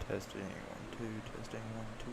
Testing 1 2, testing 1 2.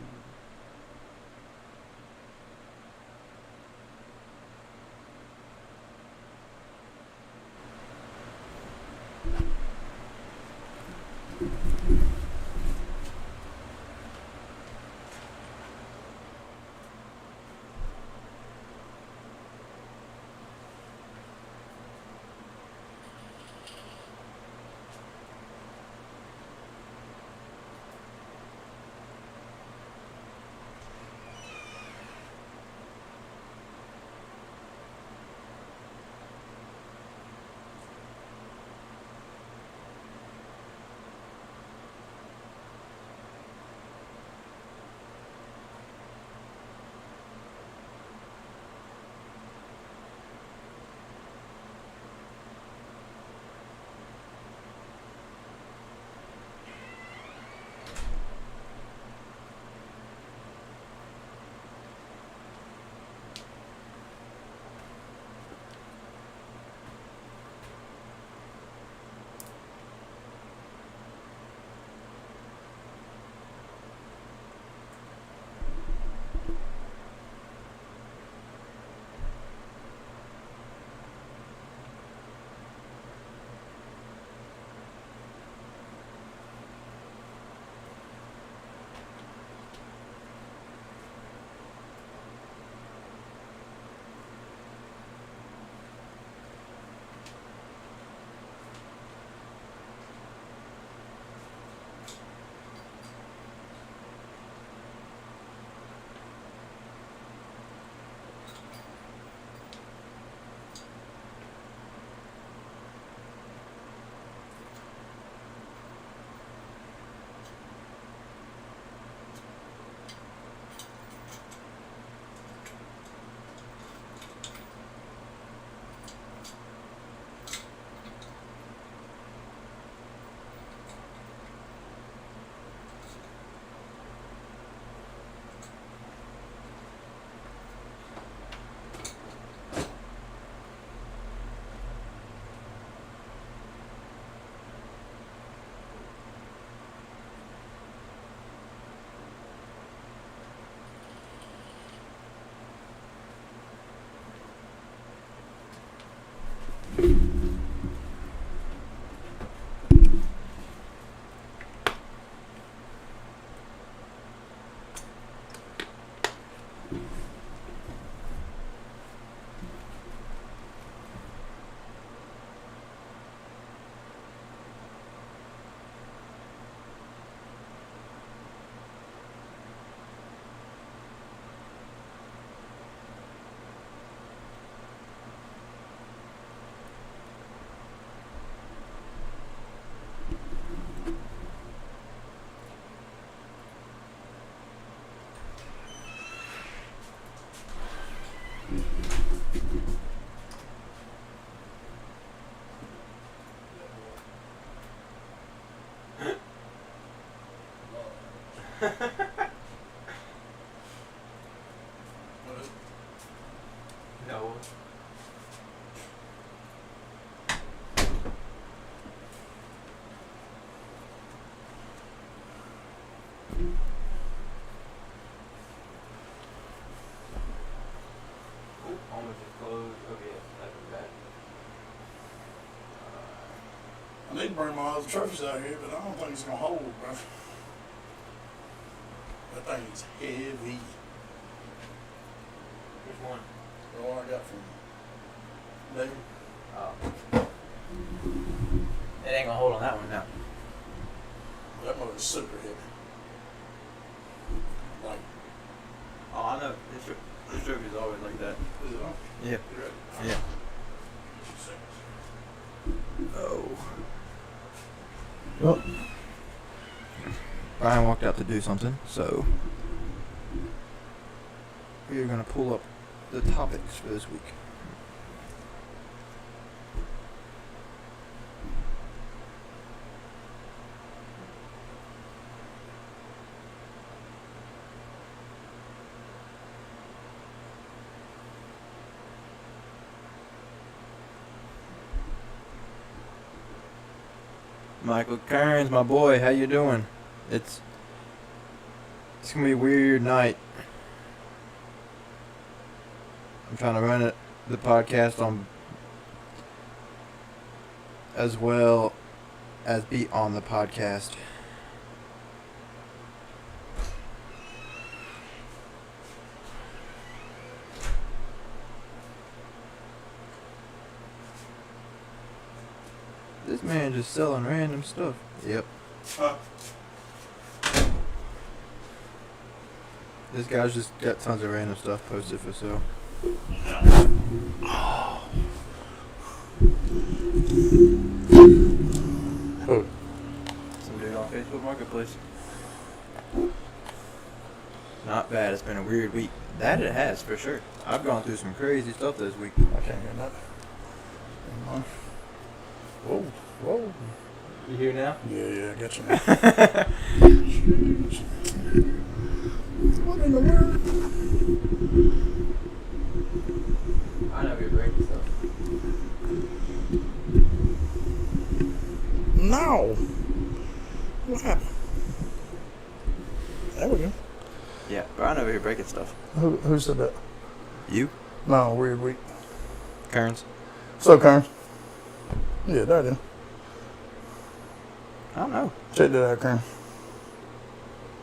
No. Almost just closed. Okay, that's bad. I need to bring my other trophies out here, but I don't think it's gonna hold, bro. That thing is heavy. Which one? The one I got from David. Oh. It ain't gonna hold on that one now. That one is super heavy. Like, Oh, I know. This trophy is always like that. is it on? Yeah. You ready? Yeah. 2 seconds. Oh. Well, Brian walked out to do something, so we are going to pull up the topics for this week. Michael Kearns, my boy, how you doing? It's gonna be a weird night. I'm trying to run the podcast on as well as be on the podcast. This man just selling random stuff. Yep. This guy's just got tons of random stuff posted for sale. Who? Some dude on Facebook Marketplace. Not bad. It's been a weird week. That it has, for sure. I've gone through some crazy stuff this week. I can't hear nothing. Hang on. Whoa, whoa. You here now? Yeah, I got you now. What in the world? I know you're breaking stuff. No. What happened? There we go. Yeah, Brian over here breaking stuff. Who said that? You? No, weird week. Kearns? So, Karen. Yeah, there it is. I don't know. Check that out, Karen.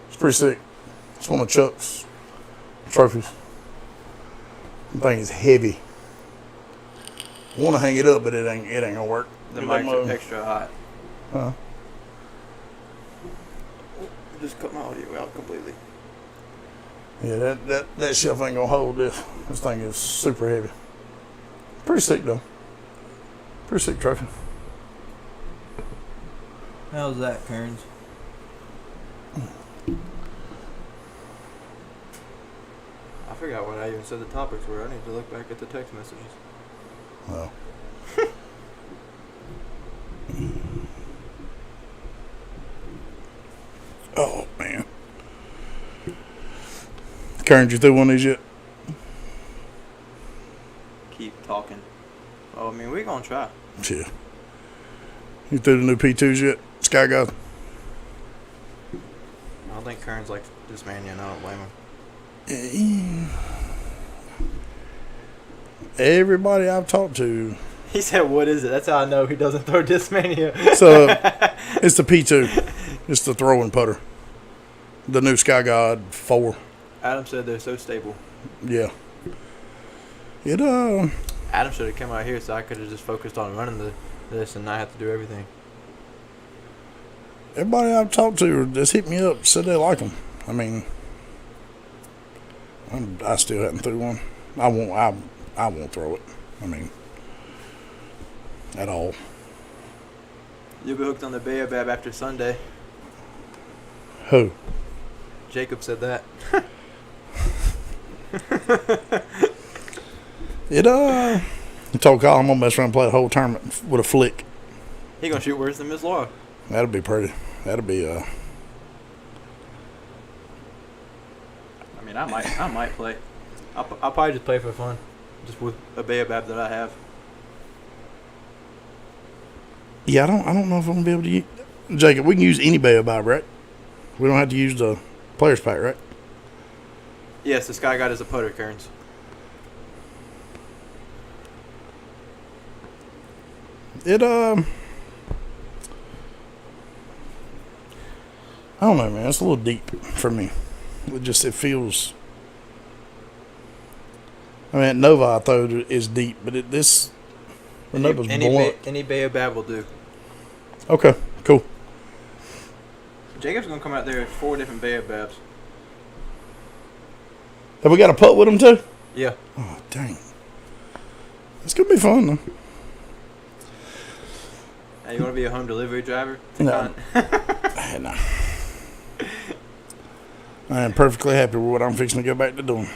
It's pretty sick. It's one of Chuck's trophies. The thing is heavy. I want to hang it up, but it ain't gonna work. The Get that mics are mug. extra hot. Huh? Just cut my audio out completely. Yeah, that shelf ain't gonna hold this. This thing is super heavy. Pretty sick though. Pretty sick trophy. How's that, Kearns? I forgot what I even said the topics were. I need to look back at the text messages. Well. Oh man. Karen, you through one of these yet? Keep talking. Oh, I mean, we're gonna try. Yeah. You through the new P2s yet? Sky guys? I don't think Kearns likes this man yet. I don't blame him. Everybody I've talked to. He said, "What is it?" That's how I know he doesn't throw Discmania. So it's the P2. It's the throwing putter. The new Sky God 4. Adam said they're so stable. Yeah. It Adam should have come out here so I could have just focused on running this and not have to do everything. everybody I've talked to just hit me up, said they like them. I mean, I still haven't threw one. I won't throw it. I mean, at all. You'll be hooked on the Baobab after Sunday. Who? Jacob said that. I told Kyle I'm gonna mess around and play the whole tournament with a flick. He gonna shoot worse than Miss Laura. That'll be pretty. That'll be I mean, I might play. I'll probably just play for fun, just with a Baobab that I have. Yeah, I don't know if I'm gonna be able to use Jacob. We can use any Baobab, right? We don't have to use the players pack, right? Yes, the Sky God is a putter, Kearns. I don't know, man. It's a little deep for me. It feels. I mean, at Nova I thought is deep, but Nova's blunt. Any Baobab will do. Okay, cool. Jacob's gonna come out there with 4 different Baobabs. Have we got a putt with him too? Yeah. Oh, dang. It's gonna be fun though. Hey, you wanna be a home delivery driver? No. No. I am perfectly happy with what I'm fixing to go back to doing.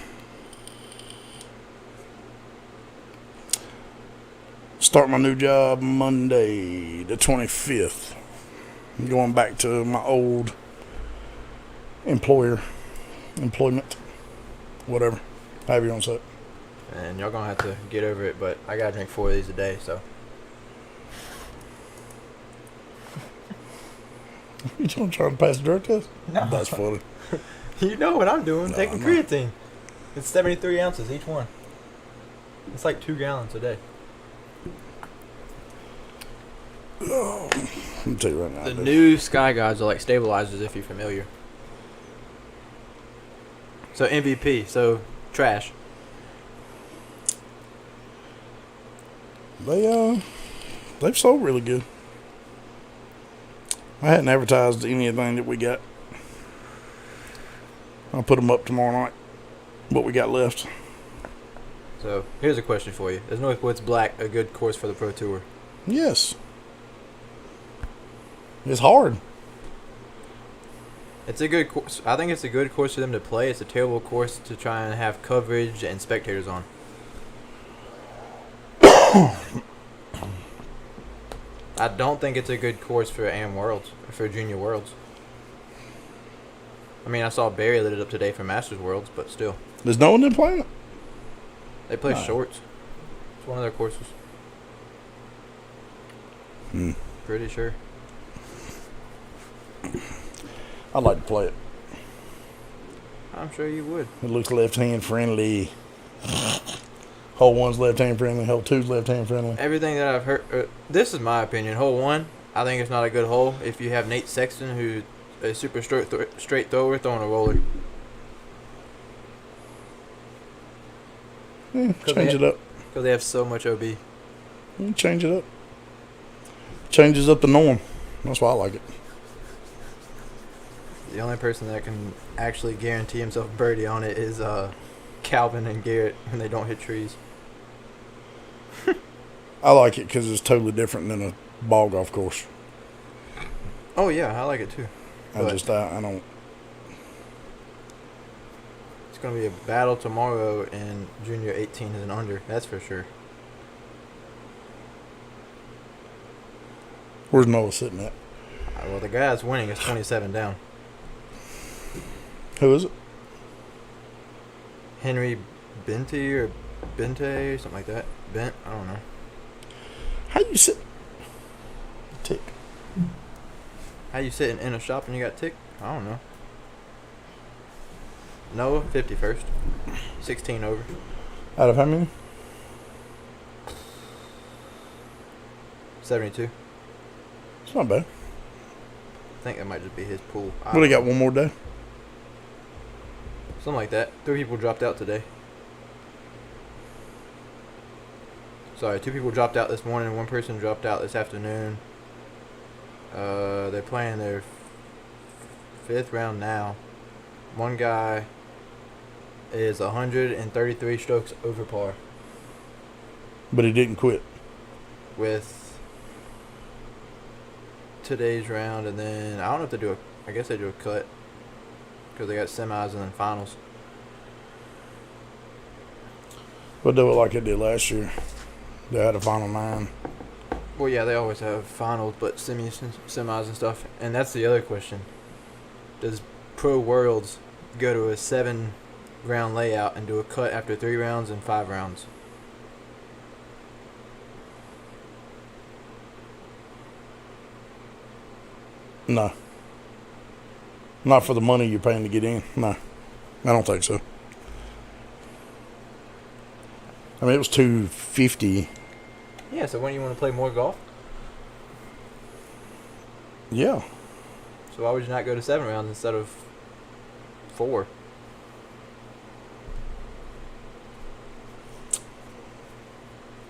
Start my new job Monday, the 25th. I'm going back to my old employment, whatever, however you want to say it. And y'all gonna have to get over it, but I gotta drink 4 of these a day, so. You don't try to pass the drug test? No. That's funny. You know what I'm doing, No, taking I know. creatine. It's 73 ounces each one. It's like 2 gallons a day. Oh, let me tell you right now. The dude. new Sky Guides are like stabilizers if you're familiar. So MVP, so trash. They've sold really good. I hadn't advertised anything that we got. I'll put them up tomorrow night. What we got left. So here's a question for you: is Northwoods Black a good course for the Pro Tour? Yes. It's hard. It's a good course. I think it's a good course for them to play. It's a terrible course to try and have coverage and spectators on. I don't think it's a good course for AM Worlds, for Junior Worlds. I mean, I saw Barry lit it up today for Masters Worlds, but still. There's no one in playing it. They play No. shorts. It's one of their courses. Pretty sure. I'd like to play it. I'm sure you would. It looks left-hand friendly. Hole 1's left-hand friendly. Hole 2's left-hand friendly. Everything that I've heard, this is my opinion. Hole 1, I think it's not a good hole if you have Nate Sexton, who's a super straight thrower, throwing a roller. Change it up. Because they have so much OB. Change it up. Changes up the norm. That's why I like it. The only person that can actually guarantee himself a birdie on it is Calvin and Garrett when they don't hit trees. I like it because it's totally different than a ball golf course. Oh yeah, I like it too. I don't. It's going to be a battle tomorrow in Junior 18 and under. That's for sure. Where's Noah sitting at? Well, the guy that's winning is 27 down. Who is it? Henry Bente or Bente, something like that. Bent, I don't know. How you sit? Tick. How you sitting in a shop and you got tick? I don't know. Noah, 51st. 16 over. Out of how many? 72. It's not bad. I think that might just be his pool. What do you got? One more day? Something like that. 3 people dropped out today. Sorry, 2 people dropped out this morning. 1 person dropped out this afternoon. They're playing their 5th round now. One guy is 133 strokes over par But he didn't quit. with today's round, and then I don't know if they do I guess they do a cut because they got semis and then finals. We'll do it like they did last year. They had a final 9. Well, yeah, they always have finals, but semis and stuff. And that's the other question: does Pro Worlds go to a 7-round layout and do a cut after 3 rounds and 5 rounds? No. Not for the money you're paying to get in. No. I don't think so. I mean, it was $250. Yeah, so when you want to play more golf? Yeah. So why would you not go to 7 rounds instead of 4?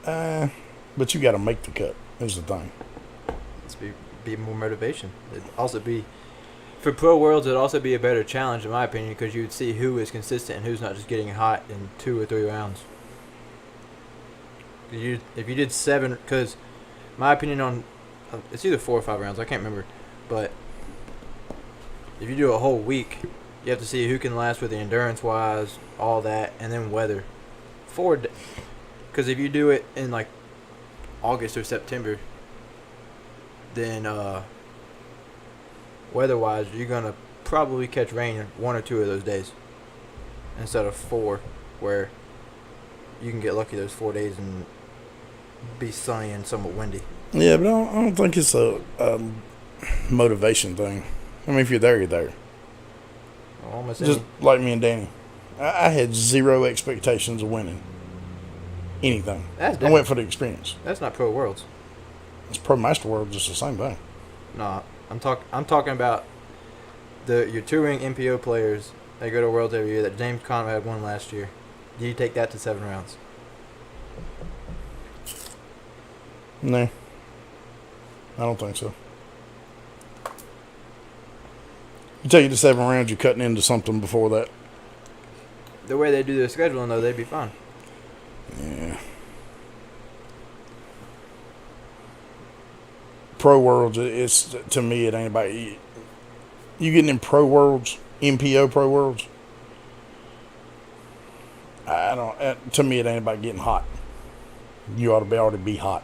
But you got to make the cut. Is the thing. It's be more motivation. It'd also be for Pro Worlds. It'd also be a better challenge, in my opinion, because you would see who is consistent and who's not just getting hot in 2 or 3 rounds. If you did 7, because my opinion on it's either 4 or 5 rounds. I can't remember, but if you do a whole week, you have to see who can last with the endurance wise, all that, and then weather. Because if you do it in like August or September, then weather-wise, you're gonna probably catch rain 1 or 2 of those days instead of 4, where you can get lucky those 4 days and be sunny and somewhat windy. Yeah, but I don't think it's motivation thing. I mean, if you're there, you're there. Almost Just any. like me and Danny. I had zero expectations of winning anything. That's I different. went for the experience. That's not Pro Worlds. It's Pro Master World, just the same thing. No, I'm talking about your touring MPO players that go to Worlds every year that James Conrad won last year. Do you take that to 7 rounds? No. I don't think so. You take it to 7 rounds, you're cutting into something before that. The way they do their scheduling, though, they'd be fine. Yeah. Pro Worlds, it's to me, it ain't about you. You getting in Pro Worlds, MPO Pro Worlds. I don't. To me, it ain't about getting hot. You ought to already be hot.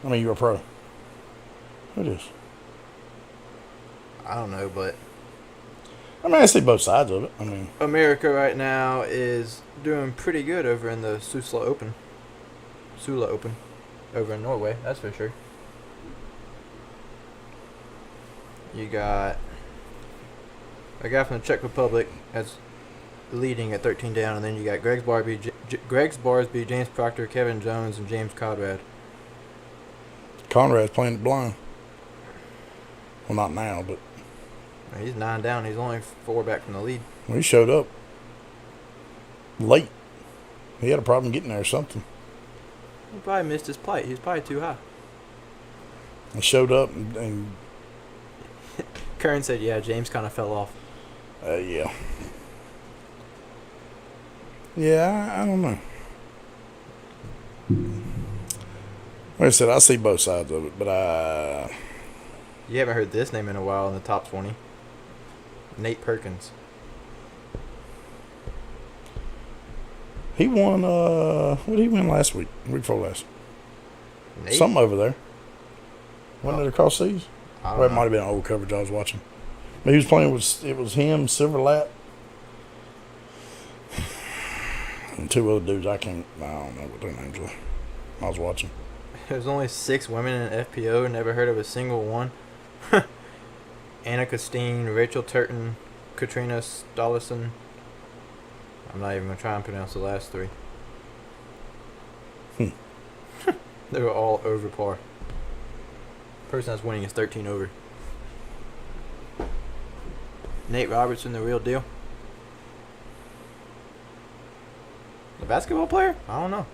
I mean, you're a pro. It is. I don't know, but I mean, I see both sides of it. I mean, America right now is doing pretty good over in the Sula Open. Sula Open. Over in Norway, that's for sure. You got a guy from the Czech Republic that's leading at 13 down, and then you got Greg's Barsby, James Proctor, Kevin Jones, and James Conrad. Conrad's playing it blind. Well, not now, but He's 9 down. He's only 4 back from the lead. he showed up late. He had a problem getting there or something. He probably missed his plight. He's probably too high. He showed up and Kern said, yeah, James kind of fell off. yeah. Yeah, I don't know. Like I said, I see both sides of it, but You haven't heard this name in a while in the top 20. Nate Perkins. he won, what did he win last week? Week before last. Nate? Something over there. Wasn't it across seas? I Or don't it know. might have been old coverage I was watching. But he was playing with, it was him, Silver Lap, and 2 other dudes. I don't know what their names were. I was watching. There's only 6 women in FPO. Never heard of a single one. Anna Costine, Rachel Turton, Katrina Stolison. I'm not even going to try and pronounce the last 3. They were all over par. Person that's winning is 13 over. Nate Robertson, the real deal. The basketball player? I don't know.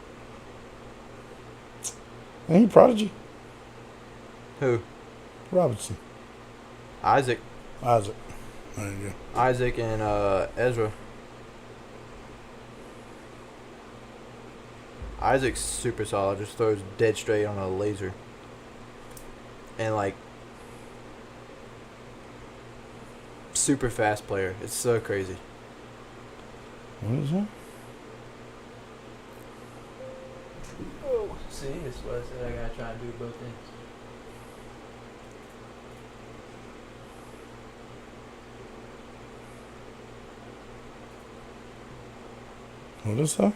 Ain't he Prodigy? Who? Robinson. Isaac. Isaac. There you go. Isaac and Ezra. Isaac's super solid. Just throws dead straight on a laser. And like super fast player. It's so crazy. What is that? Oh, see, this was it. I gotta try and do both things. What is that?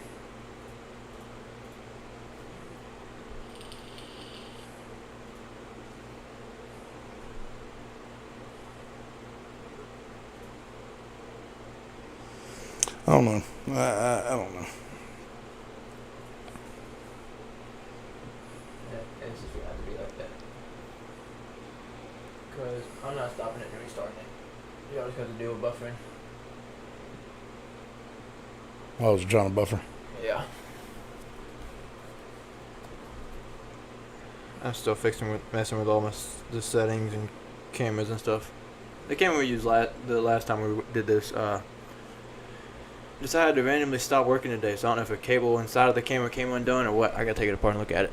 I don't know. I don't know. Yeah, it's just gonna have to be like that. Because I'm not stopping it and restarting it. You always have to deal with buffering. I was trying to buffer. Yeah. I'm still messing with all the settings and cameras and stuff. The camera we used the last time we did this decided to randomly stop working today, so I don't know if a cable inside of the camera came undone or what. I gotta take it apart and look at it.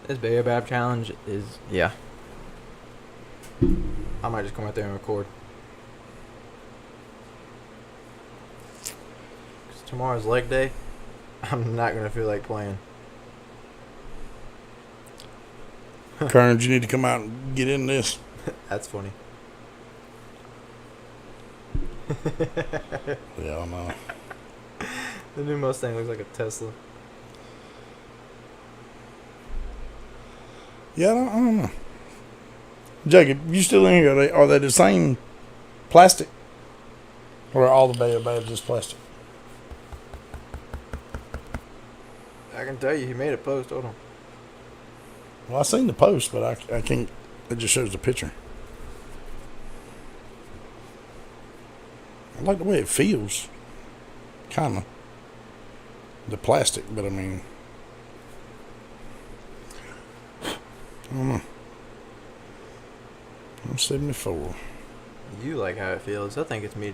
This Baobab challenge is, yeah. I might just come out there and record. 'Cause tomorrow's leg day. I'm not gonna feel like playing. Kearns, you need to come out and get in this. That's funny. Yeah, I know. The new Mustang looks like a Tesla. Yeah, I don't know. Jacob, you still in here? Are they the same plastic? Or are all the Baobabs just plastic? I can tell you, he made a post. Hold on. Well, I seen the post, but I can't. It just shows the picture. I like the way it feels. Kind of. The plastic, but I mean. I don't know. I'm 74. You like how it feels. I think it's me.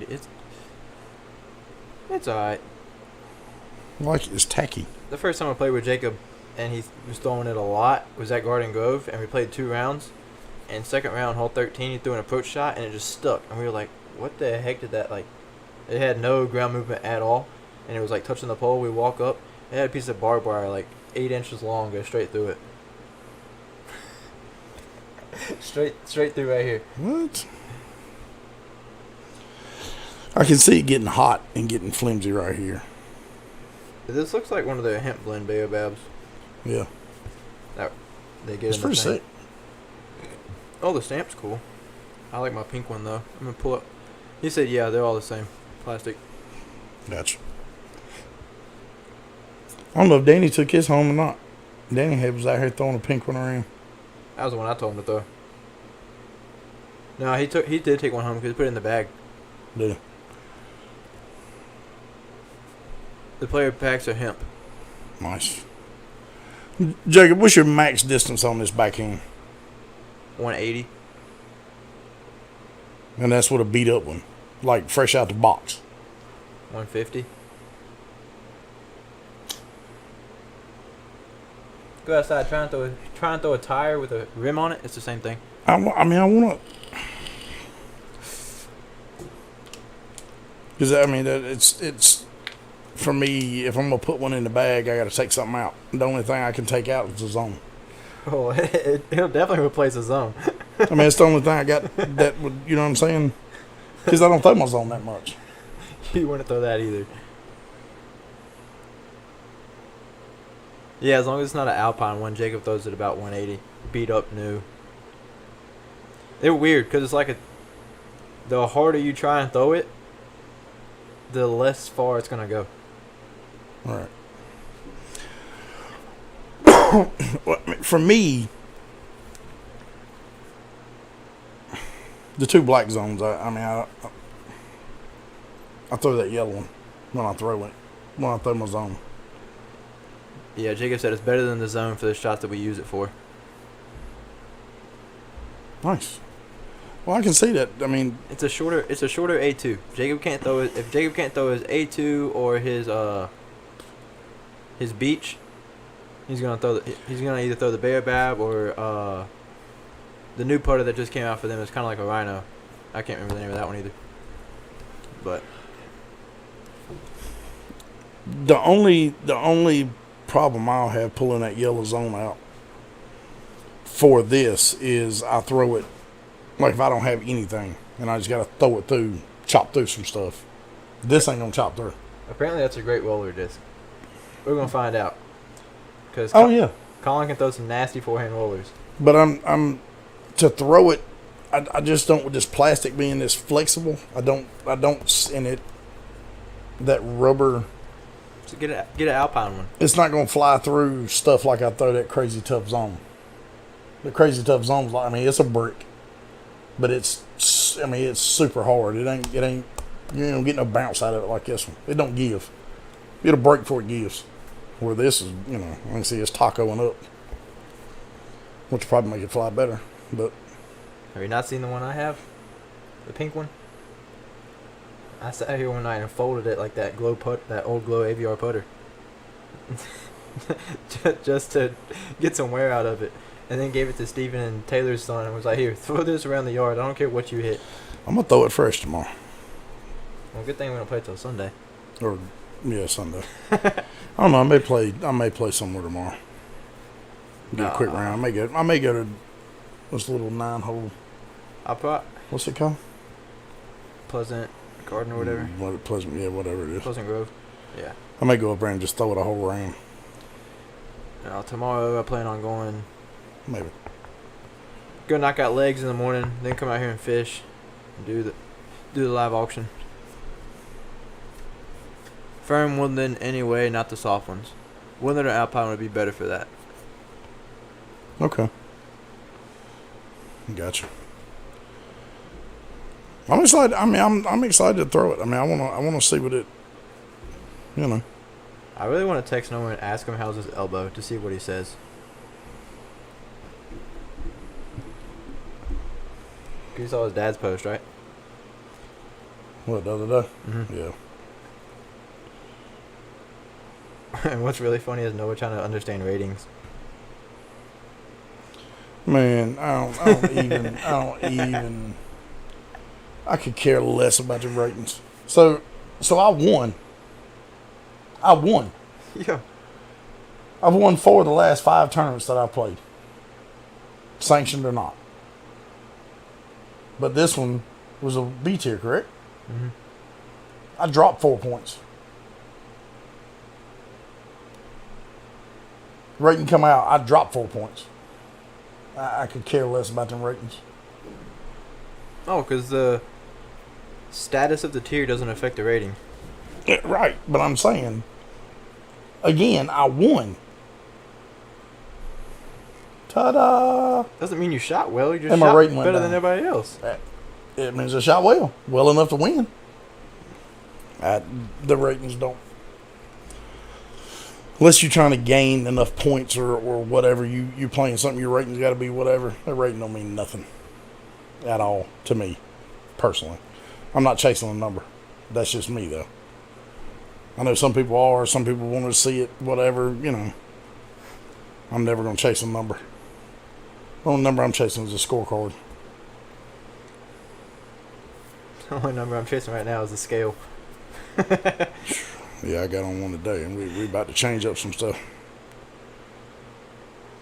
It's alright. I like it. It's tacky. The first time I played with Jacob and he was throwing it a lot was at Garden Grove, and we played 2 rounds. And second round, hole 13, he threw an approach shot and it just stuck. And we were like, what the heck did that, like, it had no ground movement at all. And it was like touching the pole. We walk up, it had a piece of barbed wire like 8 inches long, go straight through it. straight through right here. What? I can see it getting hot and getting flimsy right here. This looks like one of the hemp blend Baobabs. Yeah. That they get It's in the pretty thing. sick. Oh, the stamp's cool. I like my pink one though. I'm gonna pull up. He said, yeah, they're all the same. Plastic. Gotcha. I don't know if Danny took his home or not. Danny was out here throwing a pink one around. That was the one I told him to throw. No, he did take one home because he put it in the bag. Yeah. The player packs are hemp. Nice. Jacob, what's your max distance on this backhand? 180. And that's with a beat up one. Like fresh out the box. 150. Go outside, try and throw a tire with a rim on it. It's the same thing. I want to. Because I mean, it's for me. If I'm gonna put one in the bag, I got to take something out. The only thing I can take out is the zone. Oh, it'll definitely replace the zone. I mean, it's the only thing I got that would, you know what I'm saying? Because I don't throw my zone that much. You wouldn't throw that either. Yeah, as long as it's not an Alpine one, Jacob throws it about 180. Beat up new. They're weird because it's like the harder you try and throw it, the less far it's going to go. All right. For me, the 2 black zones, I throw that yellow one when I throw my zone. Yeah, Jacob said it's better than the zone for the shots that we use it for. Nice. Well, I can see that. I mean, It's a shorter A2. Jacob can't throw it if Jacob can't throw his A2 or his beach. He's gonna either throw the Baobab or the new putter that just came out for them is kind of like a Rhino. I can't remember the name of that one either. But the only problem I'll have pulling that yellow zone out for this is I throw it like if I don't have anything and I just gotta throw it through, chop through some stuff. This ain't gonna chop through. apparently that's a great roller disc. We're gonna find out. Cause Yeah. Colin can throw some nasty forehand rollers. But I'm to throw it. I just don't, with this plastic being this flexible. I don't in it that rubber. So get an Alpine one. It's not gonna fly through stuff like I throw that Crazy Tough Zone. The Crazy Tough Zone's like, I mean, it's a brick, but it's super hard. It ain't you don't get no bounce out of it like this one. It don't give. It'll break before it gives. Where this is, I can see it's tacoing up, which will probably make it fly better. But Have you not seen the one I have? The pink one? I sat here one night and folded it like that that old Glow AVR putter. just to get some wear out of it. And then gave it to Steven and Taylor's son and was like, here, throw this around the yard. I don't care what you hit. I'm gonna throw it fresh tomorrow. Well, good thing we don't play till Sunday. Or Sunday. I don't know. I may play somewhere tomorrow. Do a quick round. I may go to this little 9-hole. What's it called? Pleasant Garden or whatever. Pleasant, yeah, whatever it is. Pleasant Grove. Yeah. I may go up there and just throw it a whole round. Tomorrow I plan on going. Maybe. Go knock out legs in the morning, then come out here and fish, and do the live auction. Firm woodland anyway, not the soft ones. Woodland or alpine would be better for that. Okay. Gotcha. I'm excited. I mean, I'm excited to throw it. I mean, I wanna see what it. You know. I really want to text Noah and ask him how's his elbow to see what he says. You saw his dad's post, right? What, the other day? Mm-hmm. Yeah. And what's really funny is Noah trying to understand ratings. Man, I don't even. I could care less about the ratings. So I won. Yeah. I've won 4 of the last 5 tournaments that I've played. Sanctioned or not. But this one was a B tier, correct? Mm-hmm. I dropped 4 points. Rating come out, I dropped 4 points. I could care less about them ratings. Oh, because the status of the tier doesn't affect the rating. Yeah, right, but I'm saying, again, I won. Ta-da! Doesn't mean you shot well. You just And my shot rating went better than down. everybody else. It means I shot well enough to win. The ratings don't. Unless you're trying to gain enough points or whatever, you playing something, your rating's got to be whatever. That rating don't mean nothing at all to me, personally. I'm not chasing a number. That's just me, though. I know some people are. Some people want to see it, whatever, you know. I'm never going to chase a number. The only number I'm chasing is a scorecard. The only number I'm chasing right now is the scale. Yeah, I got on one today, and we about to change up some stuff.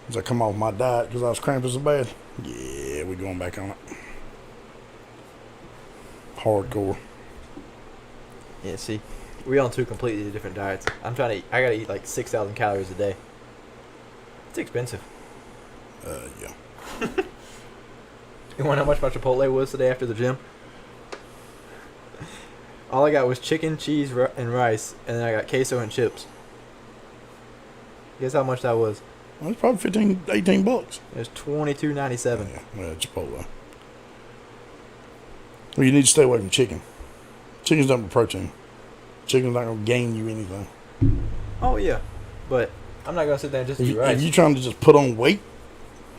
As I come off my diet because I was cramping so bad. Yeah, we going back on it. Hardcore. Yeah, see, we on 2 completely different diets. I gotta eat like 6,000 calories a day. It's expensive. Yeah. You want to know how much my Chipotle was today after the gym? All I got was chicken, cheese, and rice, and then I got queso and chips. Guess how much that was? Well, it's probably 15, 18 bucks. It was $22.97. Yeah, Chipotle. Well, you need to stay away from chicken. Chicken's nothing but protein. Chicken's not going to gain you anything. Oh yeah, but I'm not gonna sit there and just eat rice. If you're trying to just put on weight,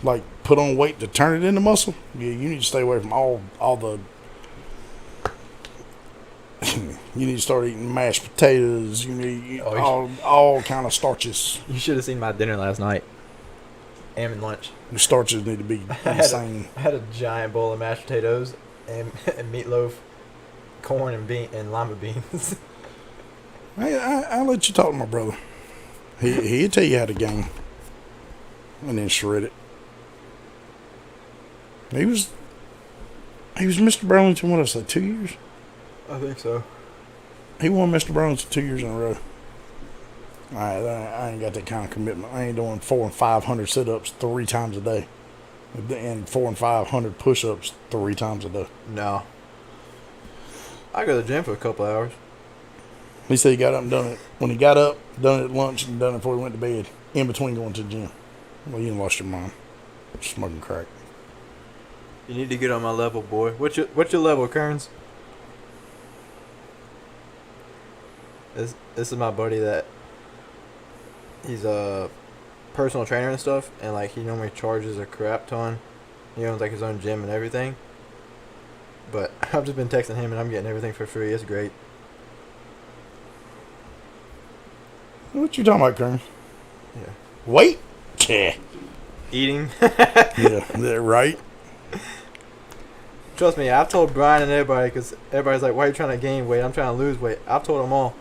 like put on weight to turn it into muscle, yeah, you need to stay away from all the. You need to start eating mashed potatoes. You need all kind of starches. You should have seen my dinner last night. And lunch. The starches need to be insane. I had a giant bowl of mashed potatoes and meatloaf, corn and lima beans. I'll let you talk to my brother. He'll tell you how to gain. And then shred it. He was Mr. Burlington, what did I say, 2 years? I think so. He won Mr. Burlington 2 years in a row. I ain't got that kind of commitment. I ain't doing 400 and 500 sit-ups 3 times a day. And 400 and 500 push-ups 3 times a day. No. I go to the gym for a couple hours. He said he got up and done it. When he got up, done it at lunch, and done it before he went to bed, in between going to the gym. Well, you done lost your mind. Smoking crack. You need to get on my level, boy. What's your level, Kearns? This is my buddy that he's a personal trainer and stuff, and like he normally charges a crap ton. He owns like his own gym and everything. But I've just been texting him and I'm getting everything for free. It's great. What you talking about, Kern? Yeah. Weight? Yeah. Eating. Yeah, right. Trust me, I've told Brian and everybody, because everybody's like, why are you trying to gain weight? I'm trying to lose weight. I've told them all,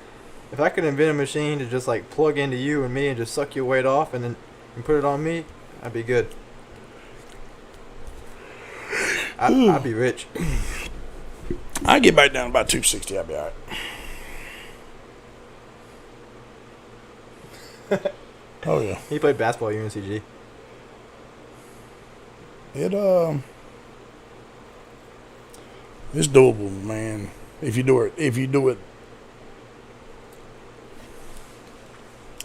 if I could invent a machine to just like plug into you and me and just suck your weight off and then put it on me, I'd be good. I'd be rich. I get back down to about 260, I'll be all right. Oh yeah. He played basketball at UNCG. It's doable, man. If you do it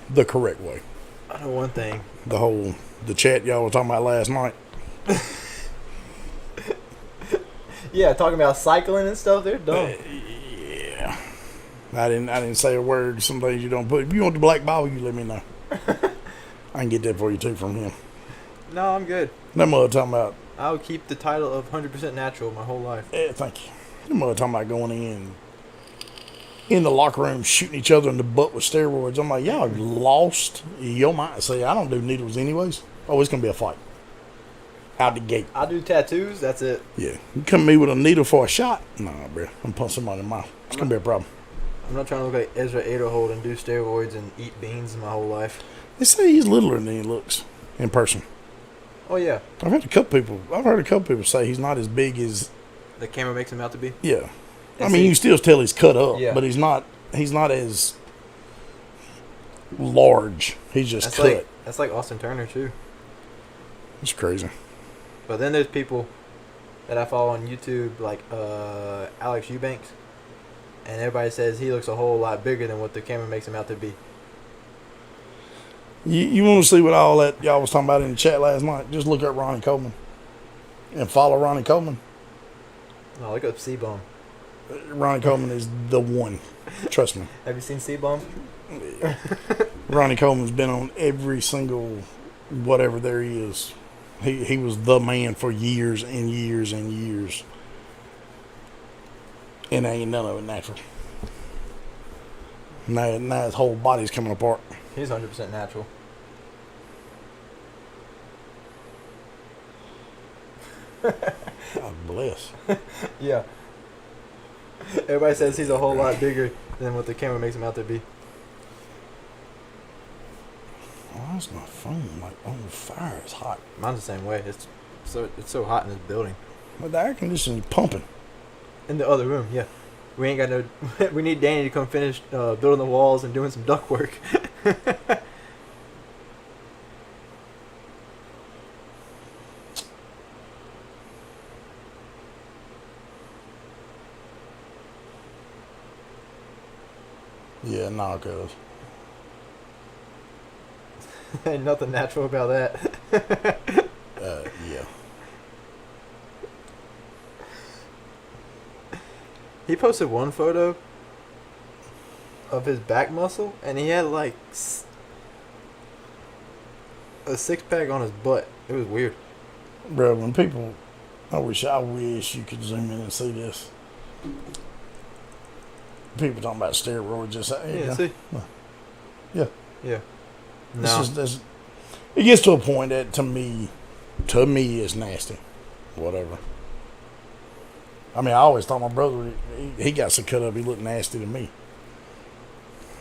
the correct way. I know one thing. The chat y'all were talking about last night. Yeah, talking about cycling and stuff. They're dumb. Yeah. I didn't say a word. Some things you don't put. If you want the black ball, you let me know. I can get that for you too from him. No, I'm good. That mother talking about. I'll keep the title of 100% natural my whole life. Yeah, thank you. That mother talking about going in the locker room shooting each other in the butt with steroids. I'm like, y'all lost your mind. Say, I don't do needles anyways. Oh, it's gonna be a fight. Out the gate. I do tattoos. That's it. Yeah. You come to me with a needle for a shot? Nah, bro. I'm punching somebody in the mouth. It's gonna be a problem. I'm not trying to look like Ezra Aderhold and do steroids and eat beans my whole life. They say he's littler than he looks in person. Oh yeah. I've heard a couple people say he's not as big as The camera makes him out to be. yeah. And I mean, see- you can still tell he's cut up, Yeah. but he's not as large. He's just cut. That's like Austin Turner too. It's crazy. But then there's people that I follow on YouTube like Alex Eubanks, and everybody says he looks a whole lot bigger than what the camera makes him out to be. You want to see what all that y'all was talking about in the chat last night? Just look up Ronnie Coleman and follow Ronnie Coleman. No, look up C-Bomb. Ronnie Coleman is the one. Trust me. Have you seen C-Bomb? Ronnie Coleman's been on every single whatever there is. He was the man for years and years and years. And ain't none of it natural. Now his whole body's coming apart. He's 100% natural. God bless. Yeah. Everybody says he's a whole lot bigger than what the camera makes him out to be. Why is my phone like on fire? It's hot. Mine's the same way. It's so hot in this building. But the air conditioning's pumping. In the other room, yeah. We ain't got no. We need Danny to come finish building the walls and doing some duct work. Yeah, nah, cuz. Ain't nothing natural about that. Yeah. He posted one photo of his back muscle, and he had like a six-pack on his butt. It was weird. Bro, when people, I wish you could zoom in and see this. People talking about steroids, just Yeah, see? Yeah. Yeah. This No. is this. It gets to a point that to me, is nasty. Whatever. I mean, I always thought my brother, he got so cut up, he looked nasty to me.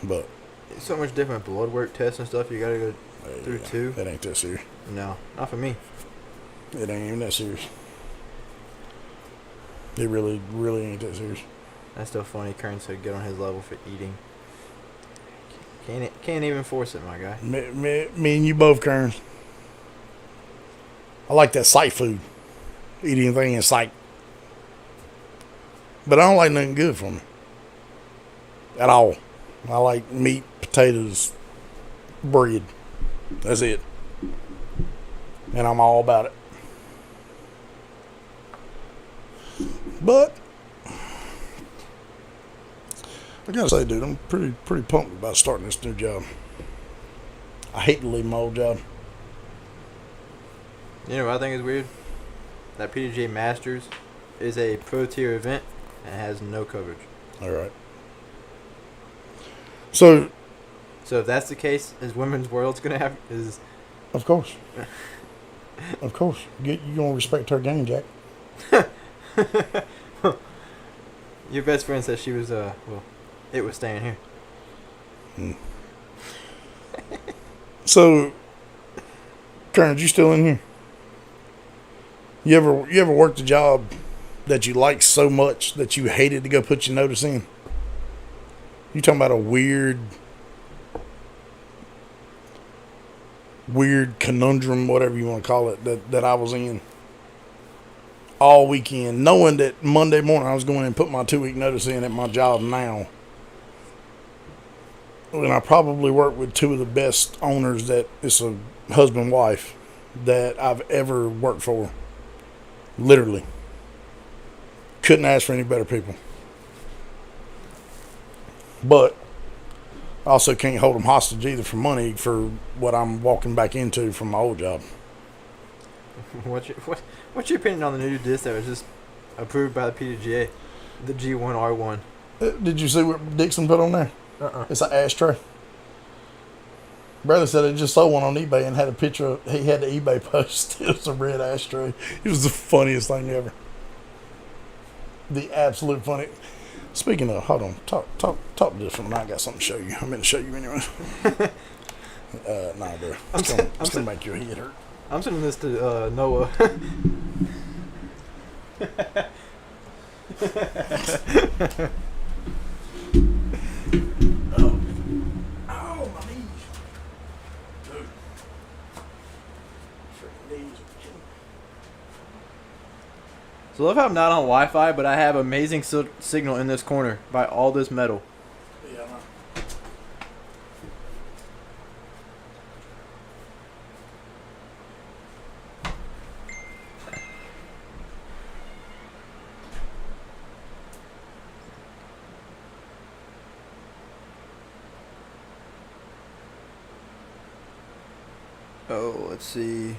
But It's so much different blood work tests and stuff you gotta go through too. That ain't that serious. No, not for me. It ain't even that serious. It really, really ain't that serious. That's still funny. Kern said get on his level for eating. Can't even force it, my guy. Me and you both, Kern. I like that sight food. Eat anything in sight. But I don't like nothing good for me. At all. I like meat, potatoes, bread. That's it. And I'm all about it. But I gotta say, dude, I'm pretty pumped about starting this new job. I hate to leave my old job. You know what I think is weird? That PDGA Masters is a pro tier event and has no coverage. All right. So, So if that's the case, is Women's World's gonna have is of course, you gonna respect her game, Jack. your best friend said she was it was staying here. So, Karen, you still in here? You ever worked a job that you liked so much that you hated to go put your notice in? You talking about a weird weird conundrum, whatever you want to call it, that I was in all weekend, knowing that Monday morning I was going and put my 2-week notice in at my job now. And I probably work with two of the best owners that it's a husband wife that I've ever worked for. Literally. Couldn't ask for any better people. But I also can't hold them hostage either for money for what I'm walking back into from my old job. What's your opinion on the new disc that was just approved by the PDGA, the G1R1? Did you see what Dixon put on there? It's an ashtray. Brother said he just saw one on eBay and had a picture of, he had the eBay post. It was a red ashtray. It was the funniest thing ever. The absolute funny. Speaking of, hold on, talk to this from I got something to show you. I meant to show you anyway. Nah, bro. It's gonna make your head hurt. I'm sending this to Noah. Oh, my knees. Dude. Freaking knees are killing me. So love how I'm not on Wi-Fi, but I have amazing signal in this corner by all this metal. Yeah, I know. Oh, let's see.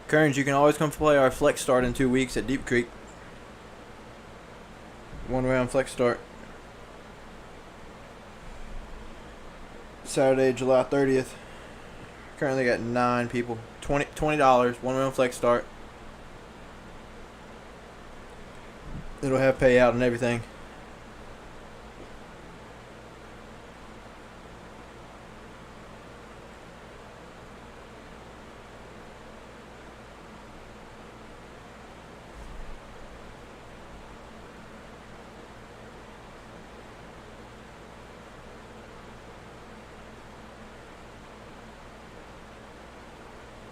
Kearns, you can always come play our flex start in 2 weeks at Deep Creek. 1 round flex start. Saturday, July 30th. Currently got 9 people. $20, 1 round flex start. It'll have payout and everything.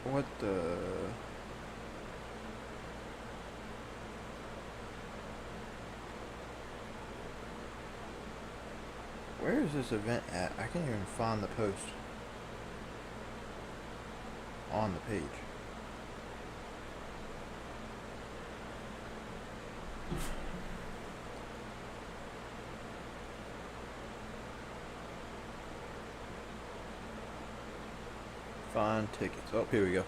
What the... Where is this event at? I can't even find the post on the page. Find tickets. Oh, here we go.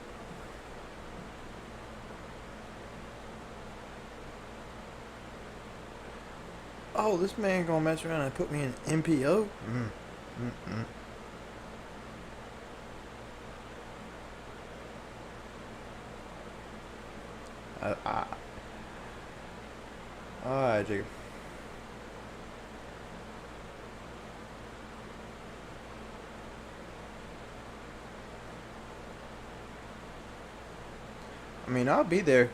Oh, this man gonna mess around and put me in MPO? Alright, Jacob. I mean, I'll be there.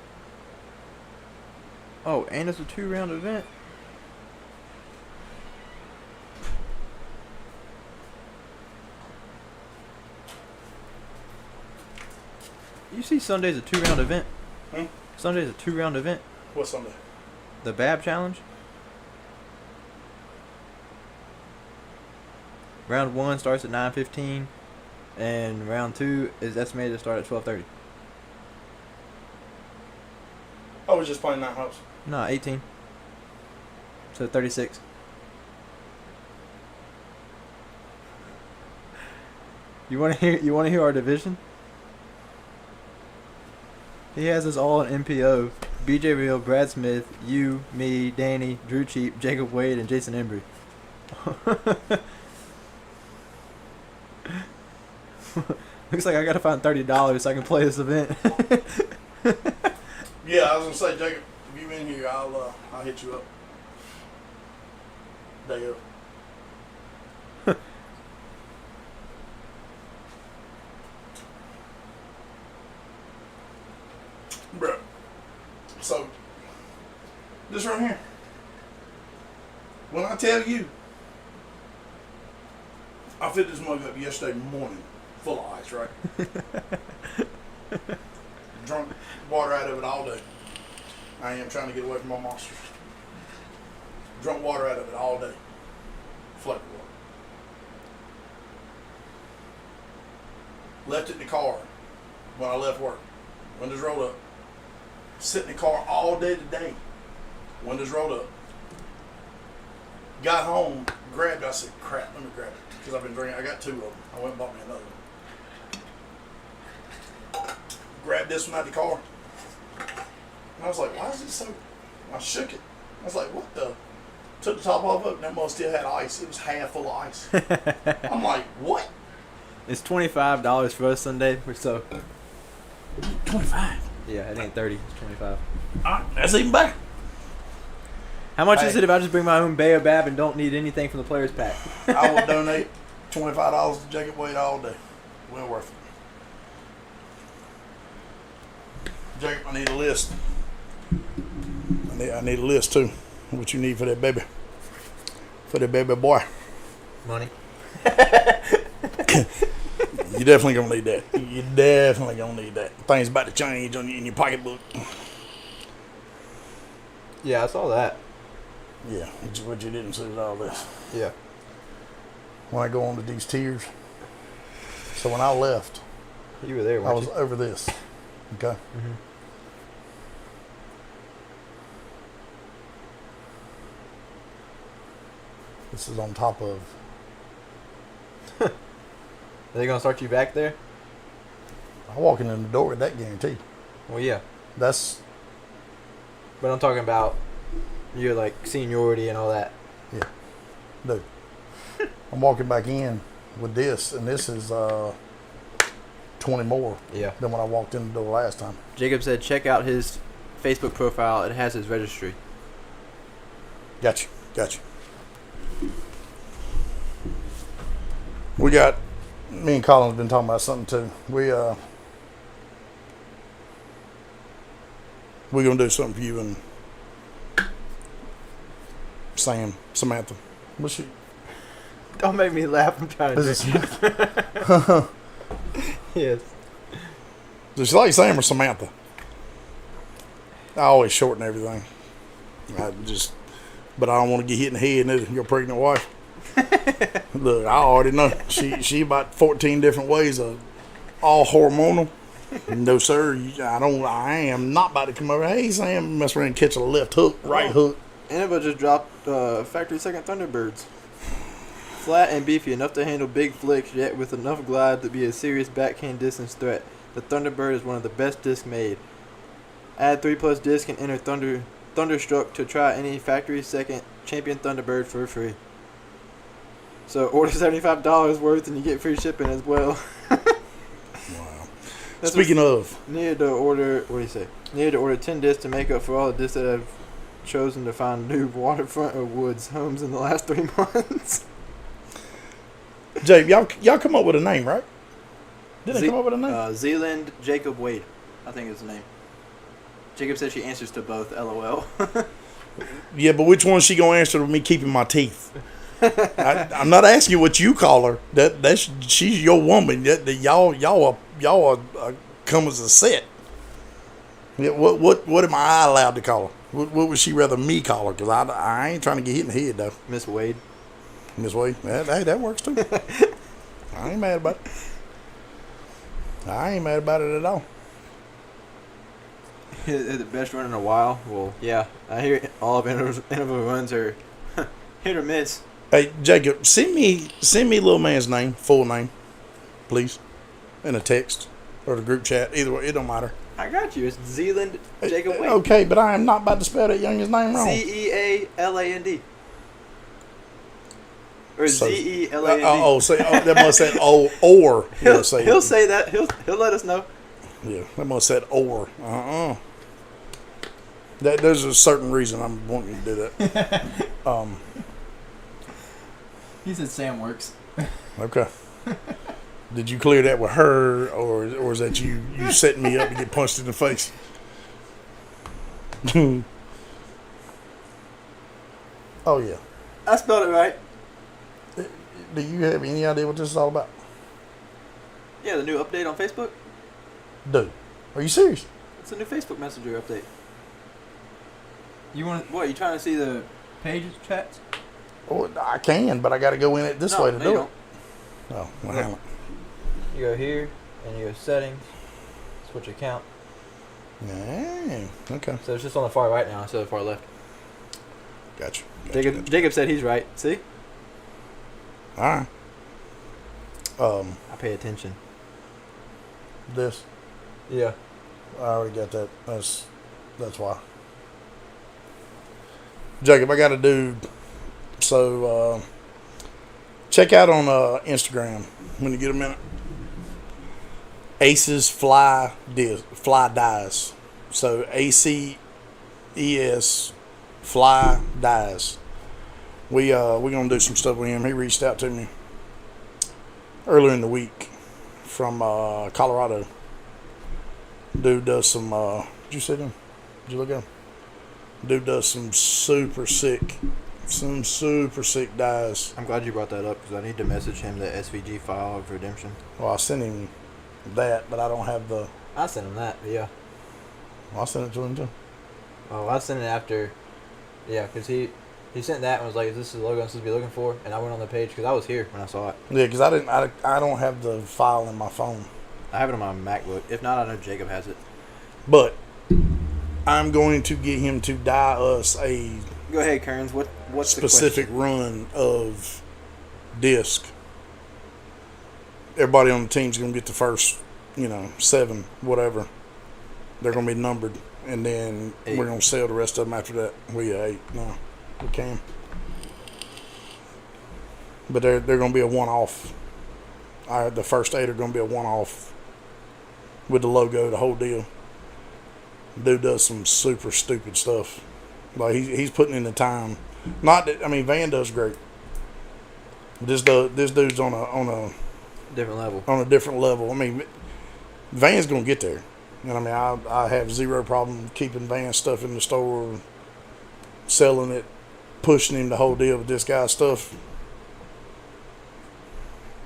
Oh, and it's a 2-round event. You see Sunday's a 2-round event? Sunday's a 2-round event. What Sunday? The BAB Challenge. Round 1 starts at 9:15, and round 2 is estimated to start at 12:30. I was just playing 9 holes. No, 18. So 36. You want to hear? You want to hear our division? He has us all in MPO. BJ Real, Brad Smith, you, me, Danny, Drew Cheap, Jacob Wade, and Jason Embry. Looks like I gotta find $30 so I can play this event. Yeah, I was gonna say, Jacob, if you in here, I'll hit you up. Day up. Bro, so this right here, When I tell you, I filled this mug up yesterday morning, full of ice, right? Drunk water out of it all day. I am trying to get away from my monsters. Drunk water out of it all day. Flavored water. Left it in the car when I left work. Windows rolled up. Sit in the car all day today. Windows rolled up. Got home, grabbed it. I said, crap, let me grab it. Because I've been drinking. I got 2 of them. I went and bought me another one. Grabbed this one out of the car. And I was like, why is it so... I shook it. I was like, what the... Took the top off of it, and that mug still had ice. It was half full of ice. I'm like, what? It's $25 for us Sunday. So 25. yeah, it ain't 30. It's 25. That's even better. How much Hey. is it if I just bring my own Baobab and don't need anything from the players pack? I will donate $25 to Jacob Wade all day. Well worth it. Jacob, I need a list. I need a list too. What you need for that baby. For that baby boy. Money. You definitely gonna need that. You definitely gonna need that. Things about to change in your pocketbook. Yeah, I saw that. Yeah, what you didn't see was all this. Yeah. When I go on to these tiers. So when I left, You were there, I weren't was you? over this. Okay. Mhm. This is on top of. Are they gonna start you back there? I walking in the door with that guarantee. Well, yeah. That's But I'm talking about your like seniority and all that. dude. I'm walking back in with this, and this is 20 more Yeah. than when I walked in the door last time. Jacob said check out his Facebook profile. It has his registry. Gotcha. We got, me and Colin have been talking about something too. We're gonna do something for you and Samantha. What's she? Don't make me laugh. I'm trying to. Is it drink. Samantha? Yes. Does she like Sam or Samantha? I always shorten everything. But I don't want to get hit in the head neither. Your pregnant wife. Look, I already know. She about 14 different ways of all hormonal. No sir, I am not about to come over. Hey Sam, mess around and catch a left hook, right hook. Innova just dropped factory second Thunderbirds. Flat and beefy, enough to handle big flicks, yet with enough glide to be a serious backhand distance threat. The Thunderbird is one of the best discs made. Add 3+ disc and enter Thunderstruck to try any factory second champion Thunderbird for free. So order $75 worth and you get free shipping as well. Wow. That's Speaking of, Needed to order, what do you say? Needed to order 10 discs to make up for all the discs that I've chosen to find new waterfront or woods homes in the last 3 months. Jay, y'all come up with a name, right? Did they come up with a name? Zealand Jacob Wade, I think is the name. Jacob said she answers to both, LOL. Yeah, but which one she gonna answer with me keeping my teeth? I'm not asking you what you call her. She's your woman. Y'all come as a set. Yeah, what am I allowed to call her? What would she rather me call her? Because I ain't trying to get hit in the head though. Miss Wade. Miss Wade, that works too. I ain't mad about it. I ain't mad about it at all. The best run in a while. Well, yeah, I hear all of Innova runs are hit or miss. Hey Jacob, send me little man's name, full name, please, in a text or the group chat. Either way, it don't matter. I got you. It's Zealand Jacob Wade. Okay, but I am not about to spell that youngest name wrong. Zealand. Or So- Zealand. That must have said or. He'll say that. He'll let us know. Yeah, that must have said or. There's a certain reason I'm wanting to do that. He said Sam works. Okay. Did you clear that with her, or is that you setting me up to get punched in the face? Oh yeah. I spelled it right. Do you have any idea what this is all about? Yeah, the new update on Facebook. Dude, are you serious? It's a new Facebook Messenger update. You want what? You trying to see the pages chats? Oh, I can, but I got to go in it this way to no, do you it. don't. Oh, well, You go here and you go settings, switch account. yeah, okay. So it's just on the far right now instead of far left. Gotcha. Jacob said he's right. See? All right. I pay attention. This, Yeah. I already got that. That's why. Jacob, I got a dude. So, check out on Instagram when you get a minute. Aces Fly Dyes. So ACES Fly Dyes. We're gonna do some stuff with him. He reached out to me earlier in the week from Colorado. Dude does some. Did you see him? Did you look at him? Dude does some super sick dyes. I'm glad you brought that up because I need to message him the SVG file of redemption. Well, I sent him that, but I don't have the. I sent him that. Yeah. I'll send it to him too. Oh, I sent it after. Yeah, because he sent that and was like, "Is this the logo I'm supposed to be looking for?" And I went on the page because I was here when I saw it. Yeah, because I don't have the file in my phone. I have it on my MacBook. If not, I know Jacob has it. But I'm going to get him to dye us a Go ahead, Kearns. What's specific the run of disc. Everybody on the team's going to get the first, 7, whatever. They're going to be numbered. And then 8. We're going to sell the rest of them after that. We 8. No, we can. But they're going to be a one-off. The first 8 are going to be a one-off with the logo, the whole deal. Dude does some super stupid stuff. Like he's putting in the time. Not that Van does great. This dude's on a Different level. on a different level. Van's gonna get there. And I have zero problem keeping Van stuff in the store, selling it, pushing him the whole deal with this guy's stuff.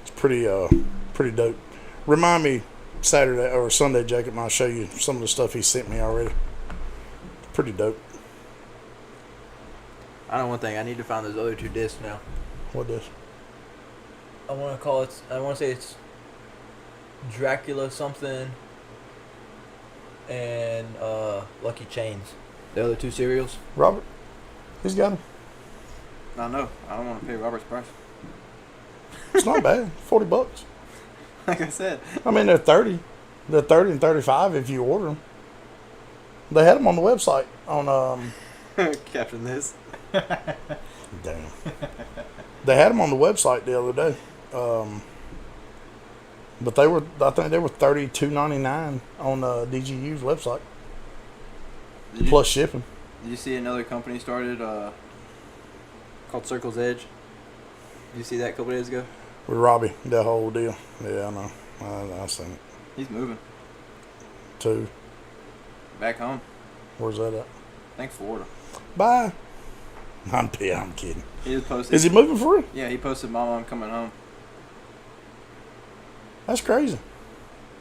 It's pretty dope. Remind me Saturday or Sunday, Jacob, and I'll show you some of the stuff he sent me already. Pretty dope. I know one thing. I need to find those other 2 discs now. What this? I want to say it's Dracula something and Lucky Chains. The other 2 cereals. Robert? He's got them. I know. I don't want to pay Robert's price. It's not bad. $40. Like I said. They're 30. They're 30 and 35 if you order them. They had them on the website on Caption this. Damn. They had them on the website the other day. But I think they were $32.99 on DGU's website. Plus shipping. Did you see another company started called Circle's Edge? Did you see that a couple days ago? With Robbie, that whole deal. Yeah, I know. I seen it. He's moving Too. back home. Where's that at? I think Florida. Bye. I'm kidding. He just posted. Is he moving for real? Yeah, he posted, "Mama, I'm coming home." That's crazy.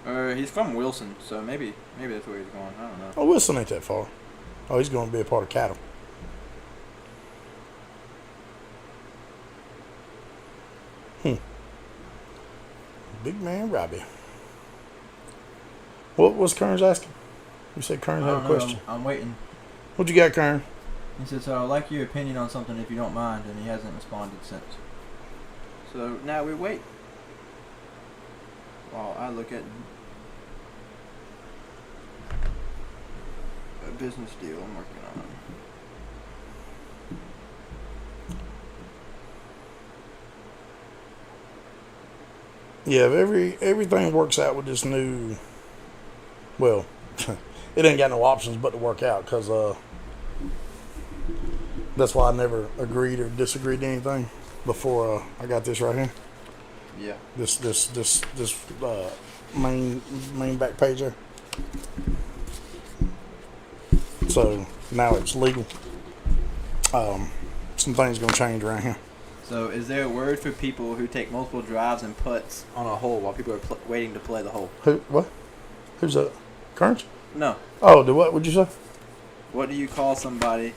He's from Wilson, so maybe that's where he's going. I don't know. Oh, Wilson ain't that far. Oh, he's going to be a part of cattle. Big man Robbie. What was Kearns asking? You said Kearns had a question. I'm waiting. What you got, Kern? He said, "So I'd like your opinion on something if you don't mind," and he hasn't responded since. So now we wait while I look at a business deal I'm working on. Yeah, if everything works out with this new, well, it ain't got no options but to work out because that's why I never agreed or disagreed to anything before I got this right here. Yeah. This main back page there. So now it's legal. So some things gonna change around here. So, is there a word for people who take multiple drives and putts on a hole while people are waiting to play the hole? Who? What? Who's that? Kearns? No. Oh, the what? What'd you say? What do you call somebody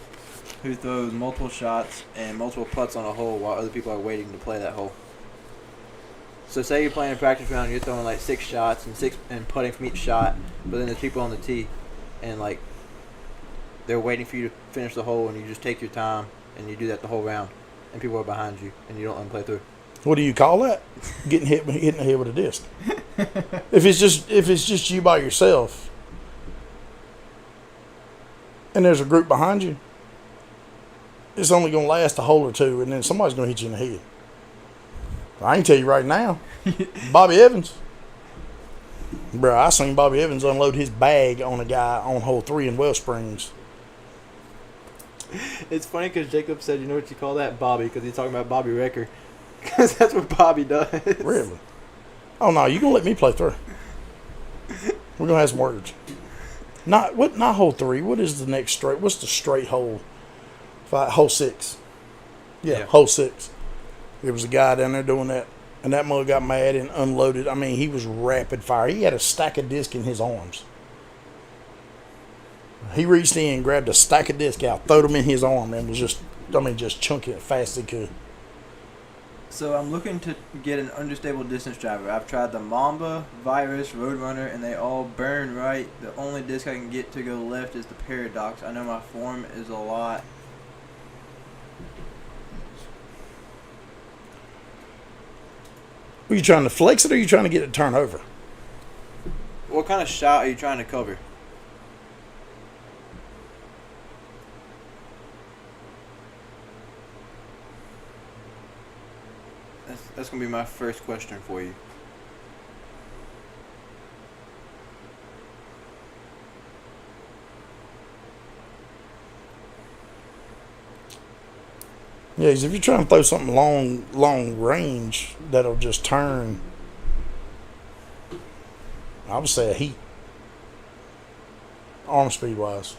who throws multiple shots and multiple putts on a hole while other people are waiting to play that hole? So, say you're playing a practice round, and you're throwing like 6 shots and putting from each shot, but then there's people on the tee, and like they're waiting for you to finish the hole, and you just take your time and you do that the whole round, and people are behind you, and you don't let them play through. What do you call that? Hitting the head with a disc. If it's just you by yourself, and there's a group behind you, it's only gonna last a hole or two, and then somebody's gonna hit you in the head. I can tell you right now, Bobby Evans. Bro, I seen Bobby Evans unload his bag on a guy on hole 3 in Wellsprings. It's funny because Jacob said, you know what you call that? Bobby, because he's talking about Bobby Recker. Because that's what Bobby does. Really? Oh no, you gonna let me play through? We're gonna have some words. Not hole 3. What is the next straight? What's the straight hole? Hole 6. Yeah, hole 6. There was a guy down there doing that, and that mug got mad and unloaded. I mean, he was rapid fire. He had a stack of disc in his arms. He reached in, grabbed a stack of disc out, threw them in his arm, and was just chunking it fast as he could. So I'm looking to get an understable distance driver. I've tried the Mamba, Virus, Roadrunner, and they all burn right. The only disc I can get to go left is the Paradox. I know my form is a lot. Were you trying to flex it, or are you trying to get it to turn over? What kind of shot are you trying to cover? That's going to be my first question for you. Yeah, 'cause if you're trying to throw something long range that'll just turn, I would say a heat, arm speed wise,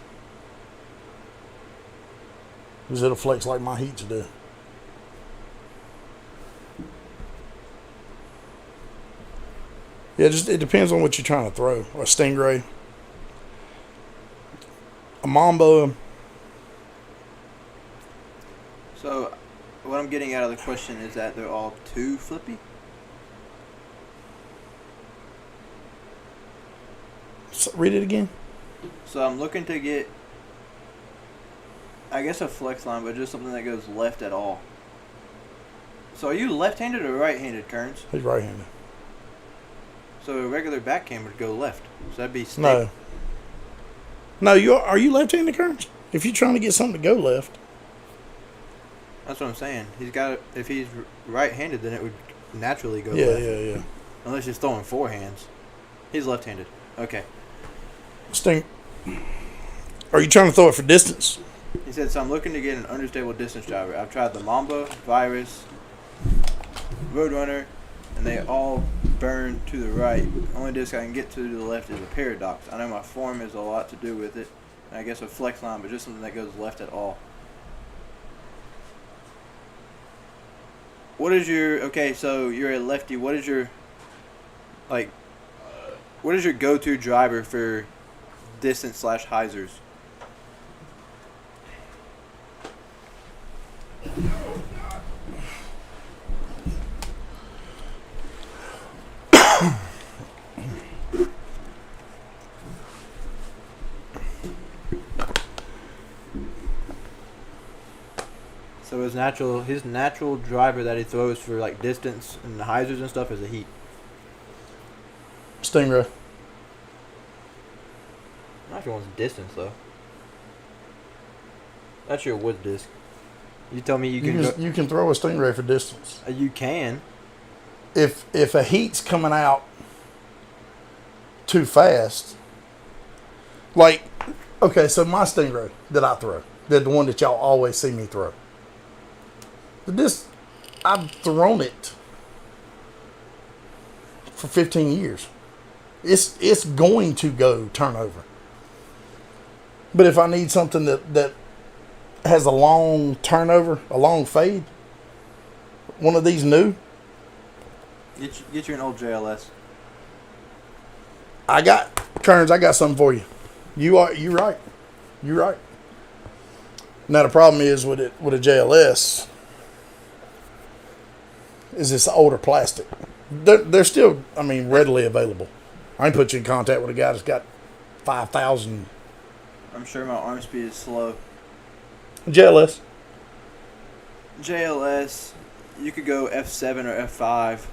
because it'll flex like my heats do. Yeah, it depends on what you're trying to throw. A Stingray, a Mamba. So, what I'm getting out of the question is that they're all too flippy? Read it again. So I'm looking to get, I guess, a flex line, but just something that goes left at all. So are you left-handed or right-handed, Kearns? He's right-handed. So a regular backhand would go left. So that'd be stick. No. No, are you left-handed, Kearns? If you're trying to get something to go left. That's what I'm saying. If he's right-handed, then it would naturally go Yeah, left. yeah. Unless he's throwing forehands. He's left-handed. Okay. Are you trying to throw it for distance? He said, so I'm looking to get an understable distance driver. I've tried the Mamba, Virus, Roadrunner, and they all burn to the right. Only disc I can get to the left is a Paradox. I know my form has a lot to do with it. And I guess a flex line, but just something that goes left at all. What is your, okay, so you're a lefty. What is your go-to driver for distance / hyzers? So his natural driver that he throws for like distance and hyzers and stuff is a heat. Stingray. Not if he wants distance though. That's your wood disc. You tell me You can throw a Stingray for distance. You can. If a heat's coming out too fast, like, okay, so my Stingray that I throw, the one that y'all always see me throw, I've thrown it for 15 years. It's going to go turnover. But if I need something that has a long turnover, a long fade. One of these new. Get you an old JLS. Kearns, I got something for you. You're right. You're right. Now the problem is with a JLS is it's older plastic. They're still, readily available. I can put you in contact with a guy that's got 5,000 I'm sure my arm speed is slow. JLS. JLS, you could go F7 or F5.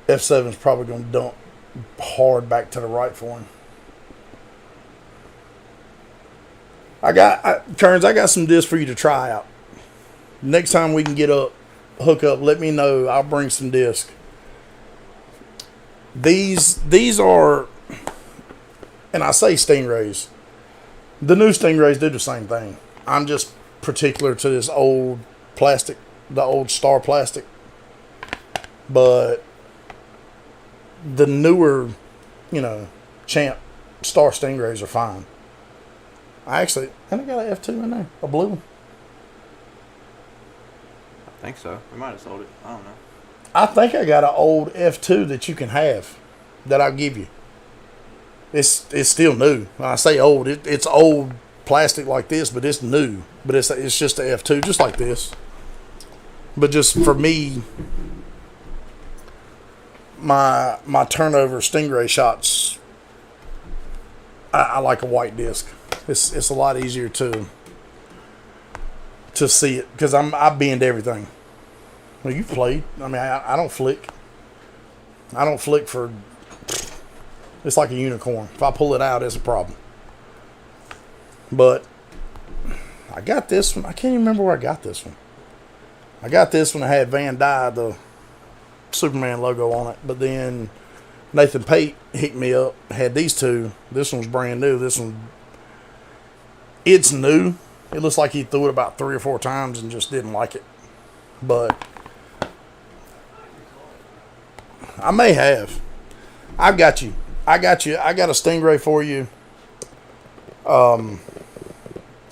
F7 is probably going to dump hard back to the right for him. Kearns, I got some discs for you to try out. Next time we can hook up, let me know. I'll bring some discs. These are, and I say Stingrays. The new Stingrays do the same thing. I'm just particular to this old plastic, the old Star plastic. But the newer, Champ Star Stingrays are fine. I got an F2 in there, a blue one. I think so. We might have sold it. I don't know. I think I got an old F2 that you can have, that I'll give you. It's still new. When I say old, it's old plastic like this, but it's new. But it's just an F2, just like this. But just for me, my turnover Stingray shots, I like a white disc. It's a lot easier to see it because I bend everything. Well, you played. I don't flick. I don't flick for. It's like a unicorn. If I pull it out, it's a problem. But I got this one. I can't even remember where I got this one. I got this one that had Van Dye, the Superman logo on it. But then Nathan Pate hit me up. Had these two. This one's brand new. This one, it's new. It looks like he threw it about 3 or 4 times and just didn't like it. But I may have. I've got you. I got a Stingray for you. And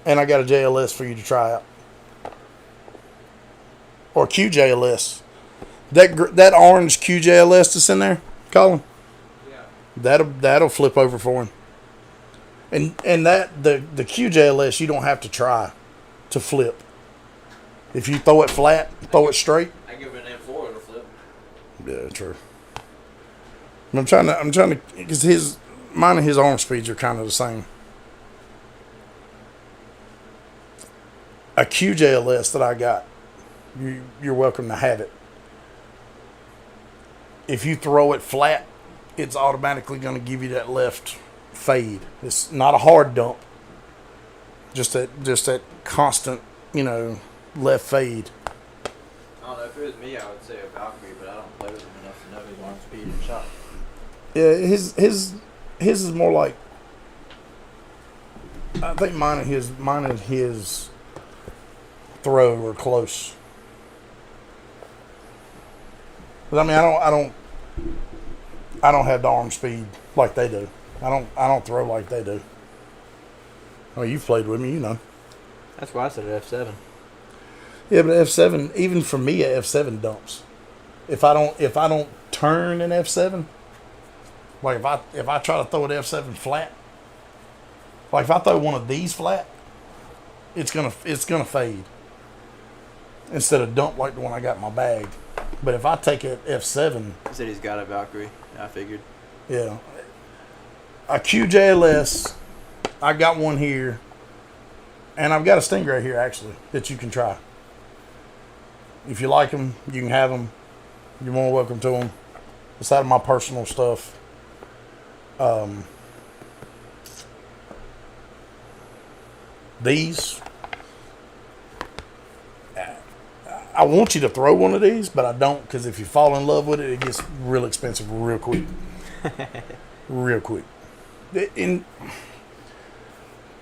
I got a JLS for you to try out. Or QJLS. That orange QJLS that's in there, Colin. Yeah. That'll flip over for him. And that the QJLS you don't have to try to flip. If you throw it flat, throw it straight. I give it an M4, it'll flip. Yeah, true. I'm trying to, because mine and his arm speeds are kind of the same. A QJLS that I got, you're welcome to have it. If you throw it flat, it's automatically going to give you that left fade. It's not a hard dump. Just that constant, left fade. I don't know, if it was me, I would say a Valkyrie, but I don't play with him enough to know his arm speed and shot. Yeah, his is more like, I think mine and his throw are close. But I don't have the arm speed like they do. I don't throw like they do. You've played with me, That's why I said F7. Yeah, but F7, even for me, a F7 dumps. If I don't turn an F7, like if I try to throw an F7 flat, like if I throw one of these flat, it's gonna fade. Instead of dump like the one I got in my bag. But if I take an F7, He said he's got a Valkyrie. I figured. yeah, a QJLS, I got one here, and I've got a Stingray here actually that you can try. If you like them, you can have them. You're more welcome to them. It's out of my personal stuff. These, I want you to throw one of these, but I don't, because if you fall in love with it, it gets real expensive real quick. Real quick. And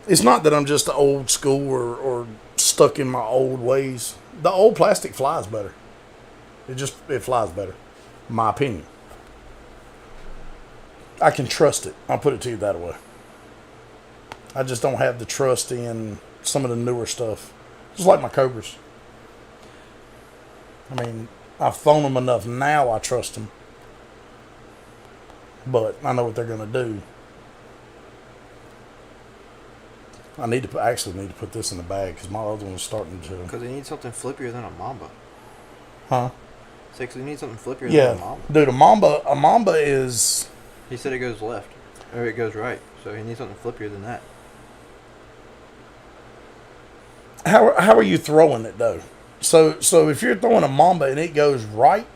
it's not that I'm just old school or stuck in my old ways. The old plastic flies better. It flies better, in my opinion. I can trust it. I'll put it to you that way. I just don't have the trust in some of the newer stuff. Just like my Cobras. I mean, I've thrown them enough now. I trust them, but I know what they're gonna do. I actually need to put this in the bag because my other one's starting to. Because they need something flippier than a Mamba. Huh? Six, they need something flippier than a Yeah, Mamba. dude. A Mamba is. He said it goes left, or it goes right. So he needs something flippier than that. How are you throwing it though? So if you're throwing a Mamba and it goes right,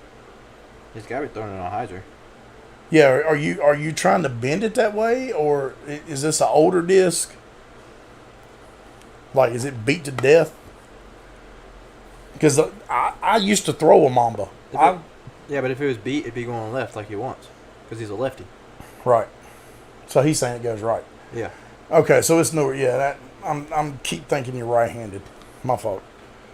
He's got to be throwing it on a hyzer. yeah. Are you trying to bend it that way, or is this an older disc? Like, is it beat to death? Because I used to throw a Mamba. Yeah, but if it was beat, it'd be going left like he wants, because he's a lefty. Right. So he's saying it goes right. Yeah. Okay, so it's newer. Yeah, that I'm keep thinking you're right-handed. My fault.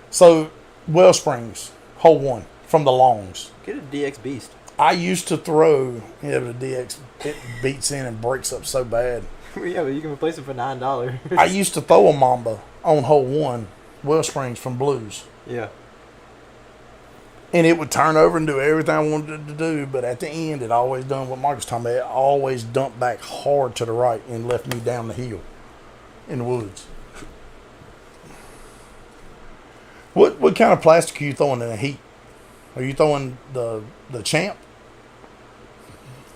So Wellsprings, hole 1 from the longs. Get a DX Beast. I used to throw. Yeah, but the DX it beats in and breaks up so bad. Yeah, but you can replace it for $9. I used to throw a Mamba on hole 1, Wellsprings from Blues. Yeah. And it would turn over and do everything I wanted it to do, but at the end, it always done what Mark was talking about. It always dumped back hard to the right and left me down the hill in the woods. What kind of plastic are you throwing in the heat? Are you throwing the Champ?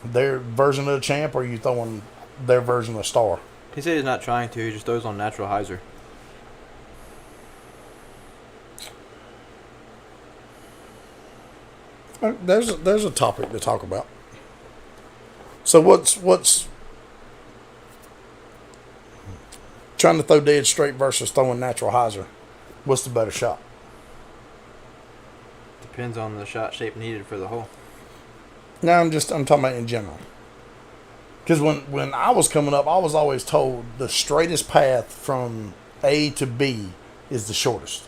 Their version of the Champ, or are you throwing their version of Star? He said he's not trying to. He just throws on natural hyzer. There's a topic to talk about. So what's trying to throw dead straight versus throwing natural hyzer? What's the better shot? Depends on the shot shape needed for the hole. No, I'm talking about in general. Because when I was coming up, I was always told the straightest path from A to B is the shortest.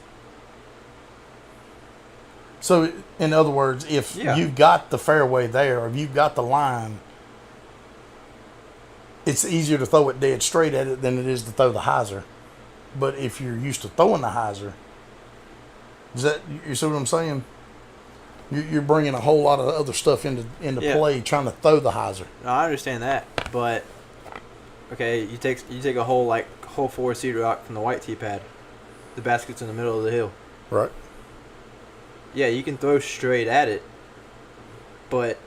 So, in other words, if you've got the fairway there, or if you've got the line, it's easier to throw it dead straight at it than it is to throw the hyzer. But if you're used to throwing the hyzer, you see what I'm saying? You're bringing a whole lot of other stuff into play, trying to throw the hyzer. No, I understand that, but okay, you take a hole like hole 4 Cedar Rock from the white tee pad. The basket's in the middle of the hill. Right. Yeah, you can throw straight at it, but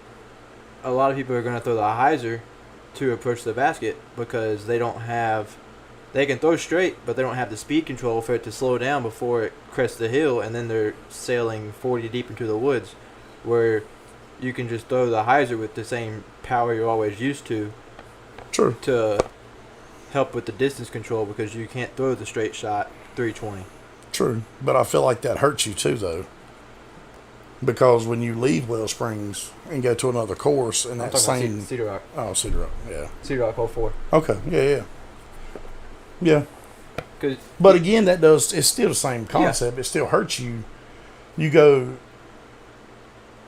a lot of people are going to throw the hyzer to approach the basket because they can throw straight, but they don't have the speed control for it to slow down before it crests the hill, and then they're sailing 40 deep into the woods, where you can just throw the hyzer with the same power you're always used to. True. To help with the distance control, because you can't throw the straight shot 320. True, but I feel like that hurts you too, though. Because when you leave Wellsprings and go to another course, and that same Cedar Rock. Oh, Cedar Rock, yeah. Cedar Rock hole 4. Okay, yeah. But again, it's still the same concept. Yeah. It still hurts you. You go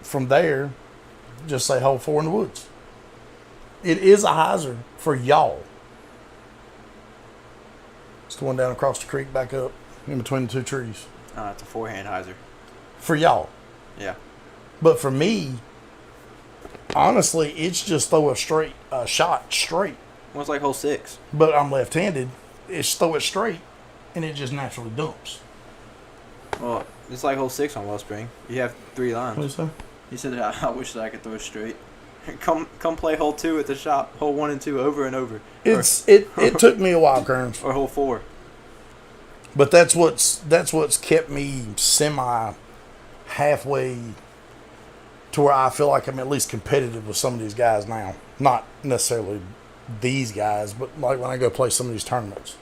from there, just say hole 4 in the woods. It is a hyzer for y'all. It's the one down across the creek, back up in between the two trees. It's a forehand hyzer. For y'all. Yeah. But for me, honestly, it's just throw a shot straight. Well, it's like hole 6. But I'm left-handed. It's throw it straight, and it just naturally dumps. Well, it's like hole 6 on Wellspring. You have 3 lines. What did you say? He said, I wish that I could throw it straight. Come play hole 2 at the shop. Hole 1 and 2 over and over. It took me a while, Kearns. Or hole 4. But that's what's kept me semi halfway to where I feel like I'm at least competitive with some of these guys now. Not necessarily these guys, but like when I go play some of these tournaments.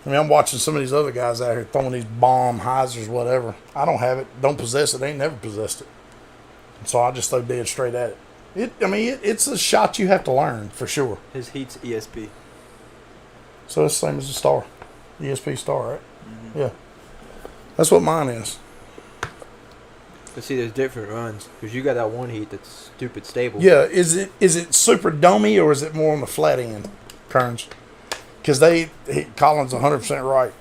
I mean, I'm watching some of these other guys out here throwing these bomb hyzers, whatever. I don't have it, don't possess it, ain't never possessed it. So I just throw dead straight at it. It's a shot you have to learn for sure. His heat's ESP. So it's the same as the Star. ESP Star, right? Mm-hmm. Yeah. That's what mine is. But see, there's different runs, because you got that one heat that's stupid stable. Yeah, is it super domey or is it more on the flat end, Kearns? because Colin's 100% right.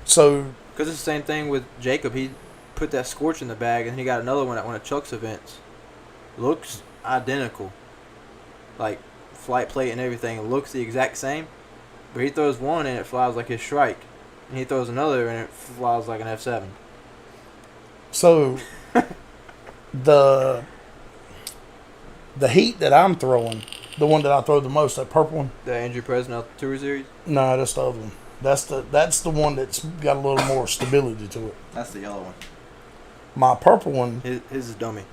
So Because it's the same thing with Jacob. He put that Scorch in the bag, and he got another one at one of Chuck's events. Looks identical. Like, flight plate and everything looks the exact same. But he throws one, and it flies like his Shrike. And he throws another, and it flies like an F7. So the heat that I'm throwing, the one that I throw the most, that purple one. The Andrew Presnell Tour Series? No, that's the other one. That's the one that's got a little more stability to it. That's the yellow one. My purple one. His is dummy.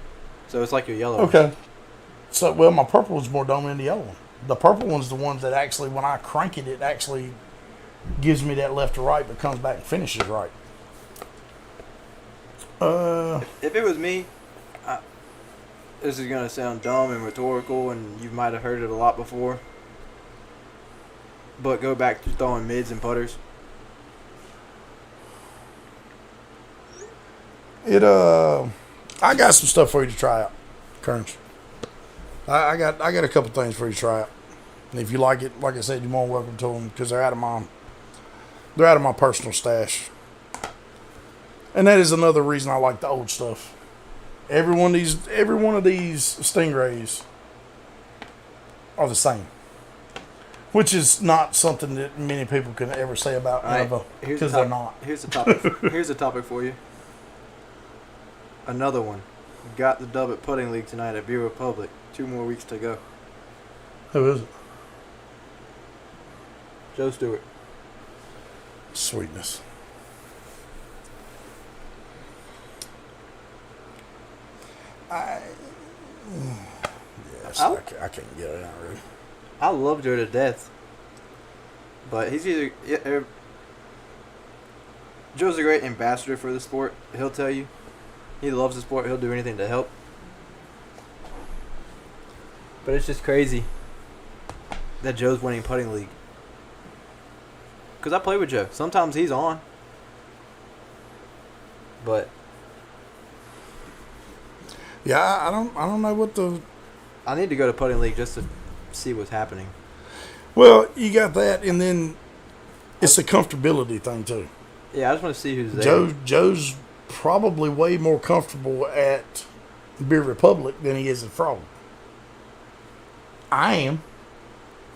So it's like your yellow one. Okay. So well, my purple one's more dummy than the yellow one. The purple one's the one that actually, when I crank it, it actually gives me that left to right, but comes back and finishes right. If it was me, this is going to sound dumb and rhetorical, and you might have heard it a lot before. But go back to throwing mids and putters. I got some stuff for you to try out, Kearns. I got a couple things for you to try out. And if you like it, like I said, you're more welcome to them because they're out of my personal stash. And that is another reason I like the old stuff. Every one of these Stingrays are the same, which is not something that many people can ever say about Nova because they're not. Here's the topic. Here's the topic for you. Another one. Got the dub at Putting League tonight at Beer Republic. 2 more weeks to go. Who is it? Joe Stewart. Sweetness. I can't get it out really. I love Joe to death. But he's Joe's a great ambassador for the sport. He'll tell you. He loves the sport. He'll do anything to help. But it's just crazy that Joe's winning Putting League. Because I play with Joe. Sometimes he's on. But yeah, I don't know what the. I need to go to Putting League just to see what's happening. Well, you got that, and then it's a comfortability thing too. Yeah, I just want to see who's there. Joe's probably way more comfortable at Beer Republic than he is at Frog. I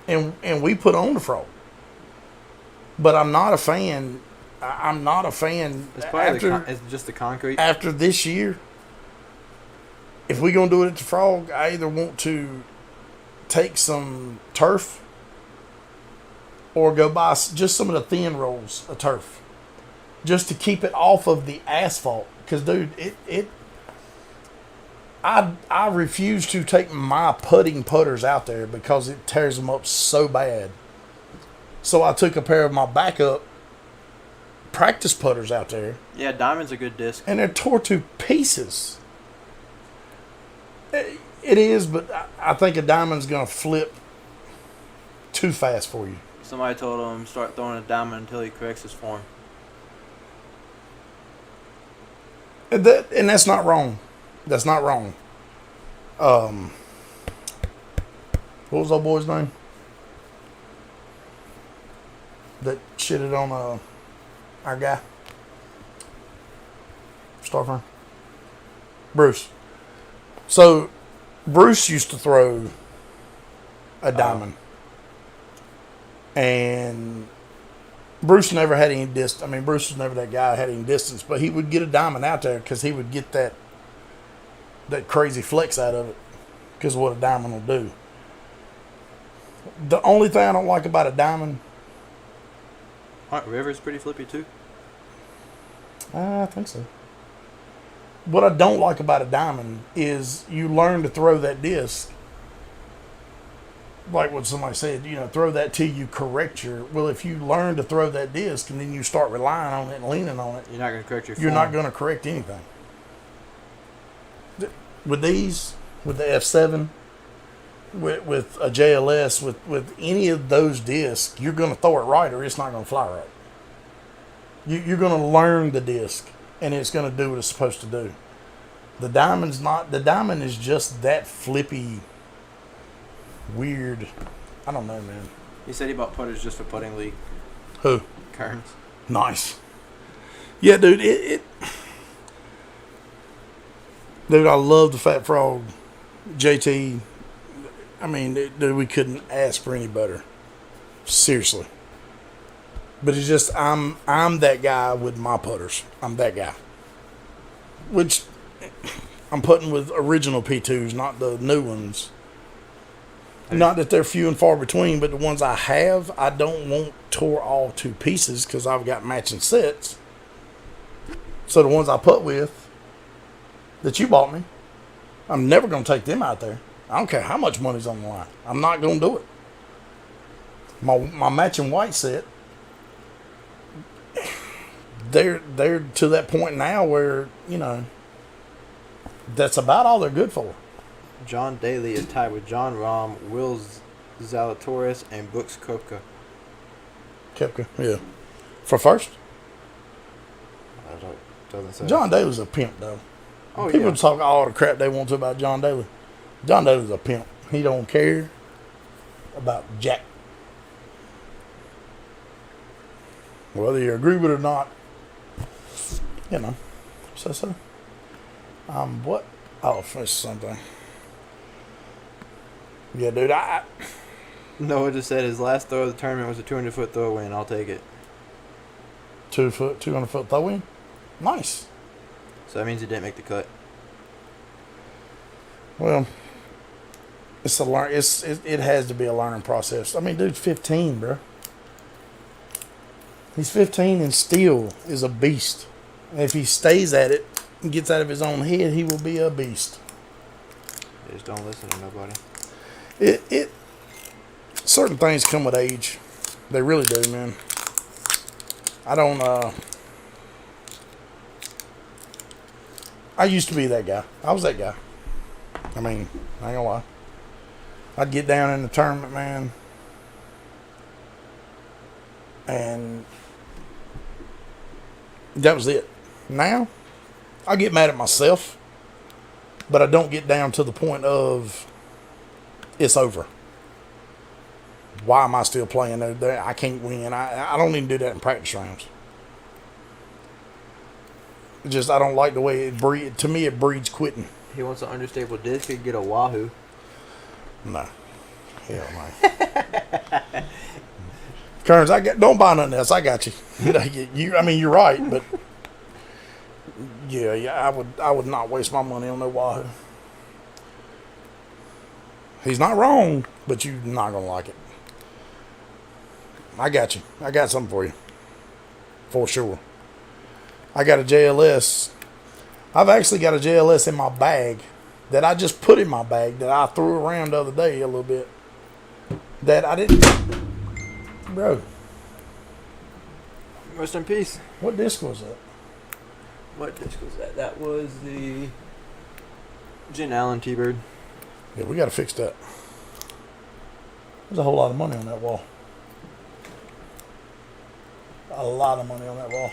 am, and we put on the Frog, but I'm not a fan. I'm not a fan. It's probably it's just the concrete. After this year, if we're gonna do it at the Frog, I either want to take some turf or go buy just some of the thin rolls of turf, just to keep it off of the asphalt. Because, dude, I refuse to take my putting putters out there because it tears them up so bad. So I took a pair of my backup practice putters out there. Yeah, Diamond's a good disc. And they're tore to pieces. It is, but I think a Diamond's going to flip too fast for you. Somebody told him start throwing a Diamond until he corrects his form. And that's not wrong. That's not wrong. What was old boy's name? That shitted on our guy. Star firm. Bruce. So Bruce used to throw a diamond. And Bruce never had any distance. I mean, Bruce was never that guy that had any distance, but he would get a diamond out there because he would get that crazy flex out of it because of what a diamond will do. The only thing I don't like about a diamond... Aren't Rivers pretty flippy too? I think so. What I don't like about a diamond is you learn to throw that disc. Like what somebody said, throw that till you correct your... Well, if you learn to throw that disc and then you start relying on it and leaning on it... You're not going to correct your form. You're not going to correct anything. With these, with the F7, with a JLS, with any of those discs, you're going to throw it right or it's not going to fly right. You're going to learn the disc and it's going to do what it's supposed to do. The diamond's not... The diamond is just that flippy... weird. I don't know, man. He said he bought putters just for putting league. Who? Kearns. Nice. Yeah, dude. Dude, I love the Fat Frog. JT. I mean, dude, we couldn't ask for any better. Seriously. But it's just I'm that guy with my putters. I'm that guy. Which I'm putting with original P2s, not the new ones. Not that they're few and far between, but the ones I have, I don't want tore all to pieces because I've got matching sets. So the ones I put with that you bought me, I'm never going to take them out there. I don't care how much money's on the line. I'm not going to do it. My matching white set, they're to that point now where, you know, that's about all they're good for. John Daly is tied with John Rahm, Will Zalatoris, and Brooks Koepka. Koepka, yeah. For first? Doesn't say. John Daly's a pimp, though. Oh, People yeah. talk all the crap they want to about John Daly. John Daly's a pimp. He don't care about jack. Whether you agree with it or not, you know. So. What? Oh, finish something. Yeah, dude, Noah just said his last throw of the tournament was a 200-foot throw win. I'll take it. 200 foot throw in. Nice. So that means he didn't make the cut. Well, it has to be a learning process. I mean, dude's 15, bro. He's 15 and still is a beast. And if he stays at it and gets out of his own head, he will be a beast. They just don't listen to nobody. Certain things come with age. They really do, man. I used to be that guy. I was that guy. I mean, I ain't gonna lie. I'd get down in the tournament, man, and that was it. Now, I get mad at myself, but I don't get down to the point of it's over. Why am I still playing? I can't win. I don't even do that in practice rounds. I don't like the way it breeds. To me, it breeds quitting. He wants an understable disc. He could get a Wahoo. No. Hell no. Kearns, don't buy nothing else. I got you. I mean, you're right, but yeah, I would not waste my money on no Wahoo. He's not wrong, but you're not gonna like it. I got you. I got something for you. For sure. I got a JLS. I've actually got a JLS in my bag that I just put in my bag that I threw around the other day a little bit. That I didn't. Bro. Rest in peace. What disc was that? What disc was that? That was the Jen Allen T-Bird. Yeah, we got to fix that. There's a whole lot of money on that wall. A lot of money on that wall.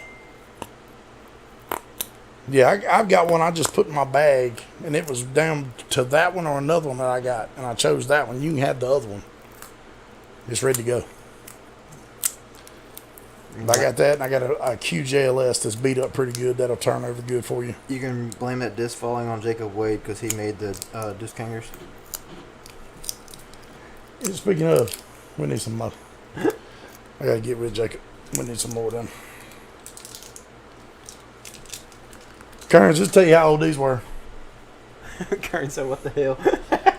Yeah, I've got one I just put in my bag, and it was down to that one or another one that I got, and I chose that one. You can have the other one. It's ready to go. I got that, and I got a QJLS that's beat up pretty good. That'll turn over good for you. You can blame that disc falling on Jacob Wade because he made the disc hangers. Yeah, speaking of, we need some more. I got to get rid of Jacob. We need some more done. Karen, just tell you how old these were. Karen said, "What the hell?"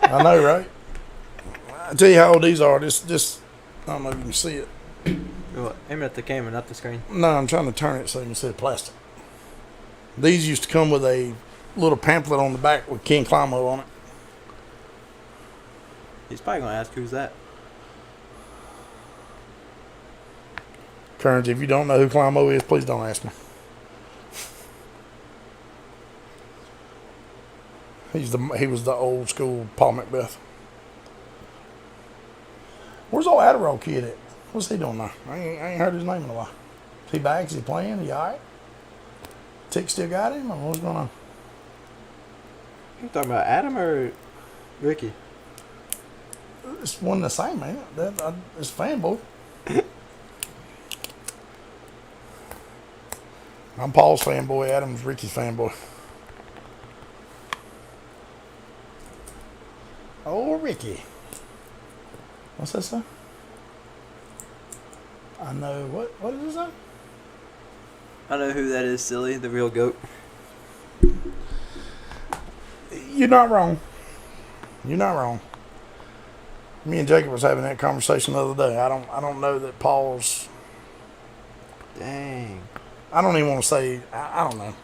I know, right? I'll tell you how old these are. This I don't know if you can see it. Well, aim it at the camera, not the screen. No, I'm trying to turn it so you can see the plastic. These used to come with a little pamphlet on the back with Ken Climo on it. He's probably gonna ask, "Who's that?" Kearns, if you don't know who Climo is, please don't ask me. He was the old school Paul Macbeth. Where's old Adderall kid at? What's he doing now? I ain't heard his name in a while. Is he back? Is he playing? He alright? Tick still got him? Or what's going on? You talking about Adam or Ricky? It's one the same, man. It's fanboy. I'm Paul's fanboy. Adam's Ricky's fanboy. Oh, Ricky. What's that say? I know. What is it say? I know who that is, silly. The real goat. You're not wrong. You're not wrong. Me and Jacob was having that conversation the other day. I don't know that Paul's. Dang. I don't even want to say. I don't know.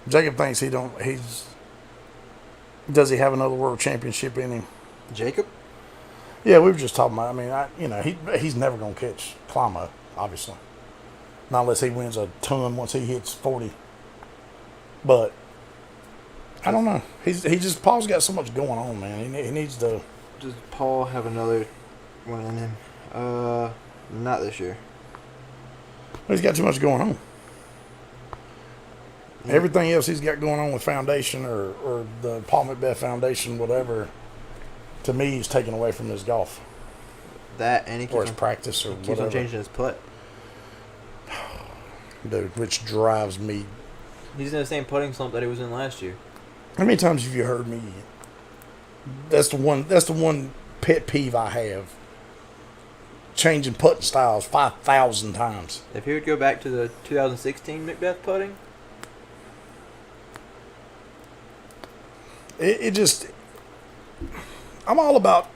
Jacob thinks he don't. Does he have another world championship in him? Jacob? Yeah, we were just talking about. I mean, he's never gonna catch Climo, obviously, not unless he wins a ton once he hits 40. But I don't know. Paul's got so much going on, man. He needs to. Does Paul have another one in him? Not this year. He's got too much going on. Yeah. Everything else he's got going on with Foundation or the Paul Macbeth Foundation, whatever, to me, he's taken away from his golf That and he or his keeps practice or on whatever. changing his putt. Dude, which drives me. He's in the same putting slump that he was in last year. How many times have you heard me? That's the one pet peeve I have. Changing putting styles 5,000 times. If he would go back to the 2016 Macbeth putting, It just. I'm all about.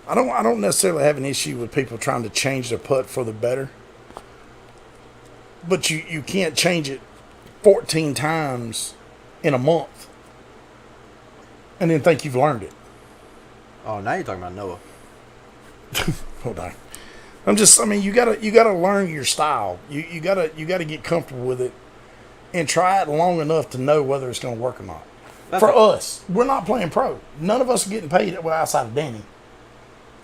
I don't necessarily have an issue with people trying to change their putt for the better. But you can't change it 14 times in a month and then think you've learned it. Oh, now you're talking about Noah. Hold on. You gotta learn your style. You gotta get comfortable with it and try it long enough to know whether it's gonna work or not. For us, we're not playing pro. None of us are getting paid outside of Danny.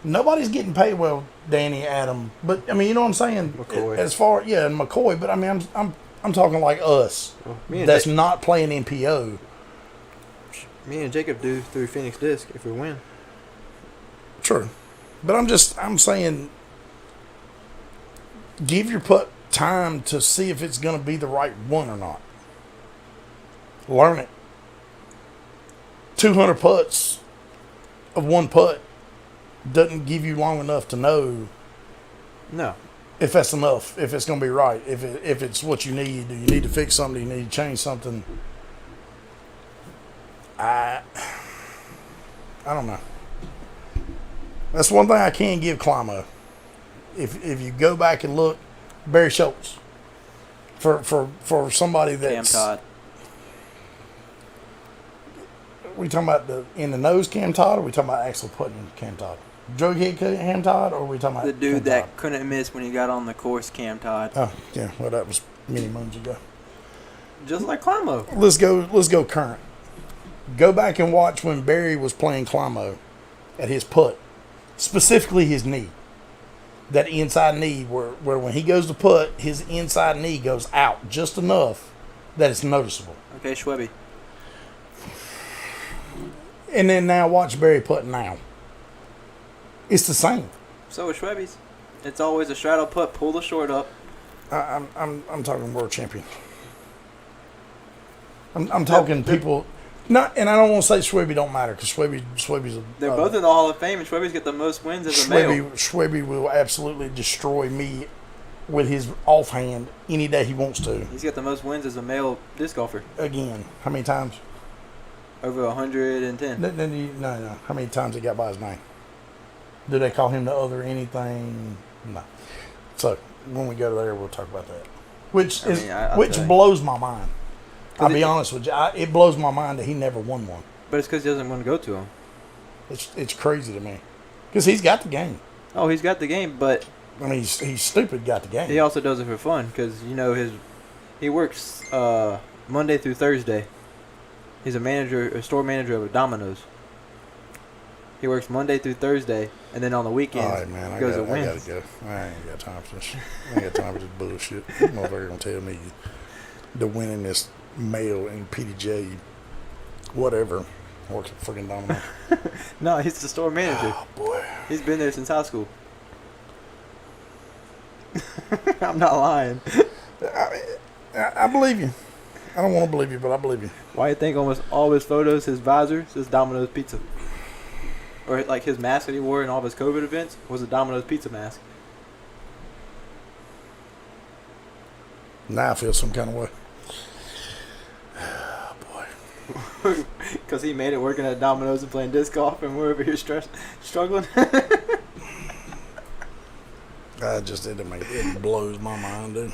Nobody's getting paid Danny, Adam, but I mean, you know what I'm saying? McCoy. And McCoy, but I mean, I'm talking like us. Well, That's not playing NPO. Me and Jacob do through Phoenix Disc if we win. True. But I'm saying give your putt time to see if it's going to be the right one or not. Learn it. 200 putts of one putt doesn't give you long enough to know No. if that's enough, if it's going to be right, if it's what you need. Do you need to fix something? Do you need to change something? I don't know. That's one thing I can give Climo. If you go back and look, Barry Schultz, for somebody that's Cam Todd. we talking about in the nose Cam Todd, or we talking about actually putting Cam Todd? Drughead Cam Todd, or we talking about The dude Cam that Todd? couldn't miss when he got on the course, Cam Todd. Oh yeah, well that was many moons ago. Just like Climo. Let's go current. Go back and watch when Barry was playing Climo at his putt, specifically his knee. That inside knee where when he goes to putt, his inside knee goes out just enough that it's noticeable. Okay, Schwebby. And then now watch Barry putt now. It's the same. So is Schwebby's. It's always a straddle putt, pull the short up. I'm talking world champion. I'm talking people. Not, and I don't want to say Schwebby don't matter because Schwebby's a. They're both in the Hall of Fame, and Schwebby's got the most wins as a male. Schwebby will absolutely destroy me with his offhand any day he wants to. He's got the most wins as a male disc golfer. Again, how many times? Over 110. No. How many times he got by his name? Do they call him the other anything? No. So when we go there, we'll talk about that. Which I'll blows my mind. I'll be it- honest with you. It blows my mind that he never won one. But it's because he doesn't want to go to him. It's crazy to me because he's got the game. Oh, he's got the game, but I mean, he's stupid. Got the game. he also does it for fun because, he works Monday through Thursday. He's a store manager of a Domino's. He works Monday through Thursday, and then on the weekends, All right, man. he I goes gotta to wins. go. I ain't got time for this. I ain't got time for this bullshit. Motherfucker gonna tell me the winningest male in PDJ, whatever. Works at freaking Domino's. No, he's the store manager. Oh boy. He's been there since high school. I'm not lying. I believe you. I don't want to believe you, but I believe you. Why you think almost all of his photos, his visor says Domino's Pizza? Or like his mask that he wore in all of his COVID events was a Domino's Pizza mask. Now I feel some kind of way. Oh boy. Because he made it working at Domino's and playing disc golf, and we're over here struggling. I just it blows my mind, dude.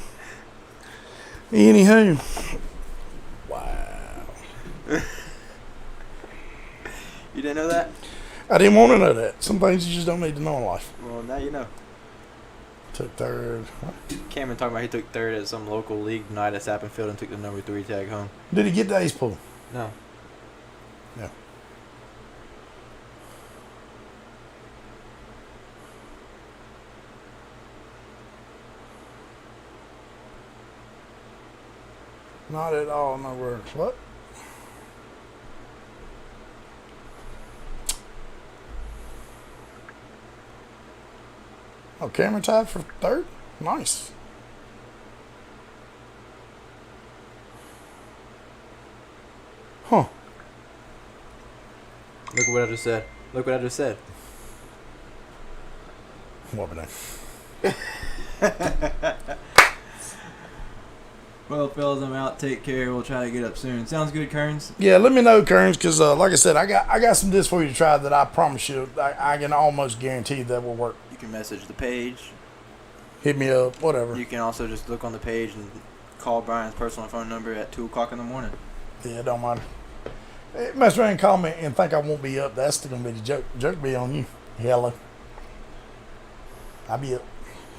Anywho. Wow. You didn't know that? I didn't want to know that. Some things you just don't need to know in life. Well, now you know. Took third. Cameron talking about he took third at some local league night at Sappenfield and took the number 3 tag home. Did he get the ace pool? No. Yeah. Not at all. No words. What? Oh, Cameron tied for third? Nice. Huh. Look at what I just said. Look what I just said. What was that? Well, fellas, I'm out. Take care. We'll try to get up soon. Sounds good, Kearns? Yeah, let me know, Kearns, because like I said, I got some discs for you to try that I promise you, I can almost guarantee that will work. You can message the page. Hit me up, whatever. You can also just look on the page and call Brian's personal phone number at 2 o'clock in the morning. Yeah, don't mind. Hey, mess around and call me and think I won't be up. That's going to be the joke. Joke be on you. Hello. I'll be up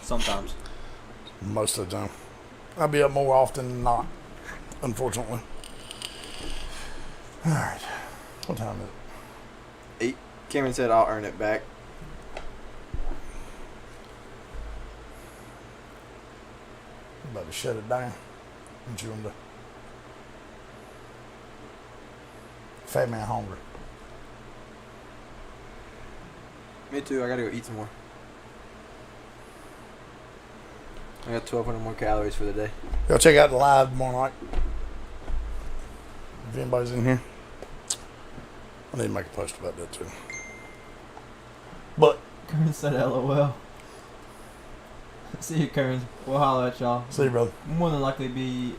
Sometimes. most of the time. I'll be up more often than not, unfortunately. All right. What time is it? 8. Cameron said I'll earn it back. I'm about to shut it down. What you want to do? Fat man hungry. Me too. I gotta go eat some more. I got 1,200 more calories for the day. Go check out the live tomorrow night. If anybody's in here. I need to make a post about that too. But Kearns said LOL. See you, Kearns. We'll holler at y'all. see you, brother. More than likely be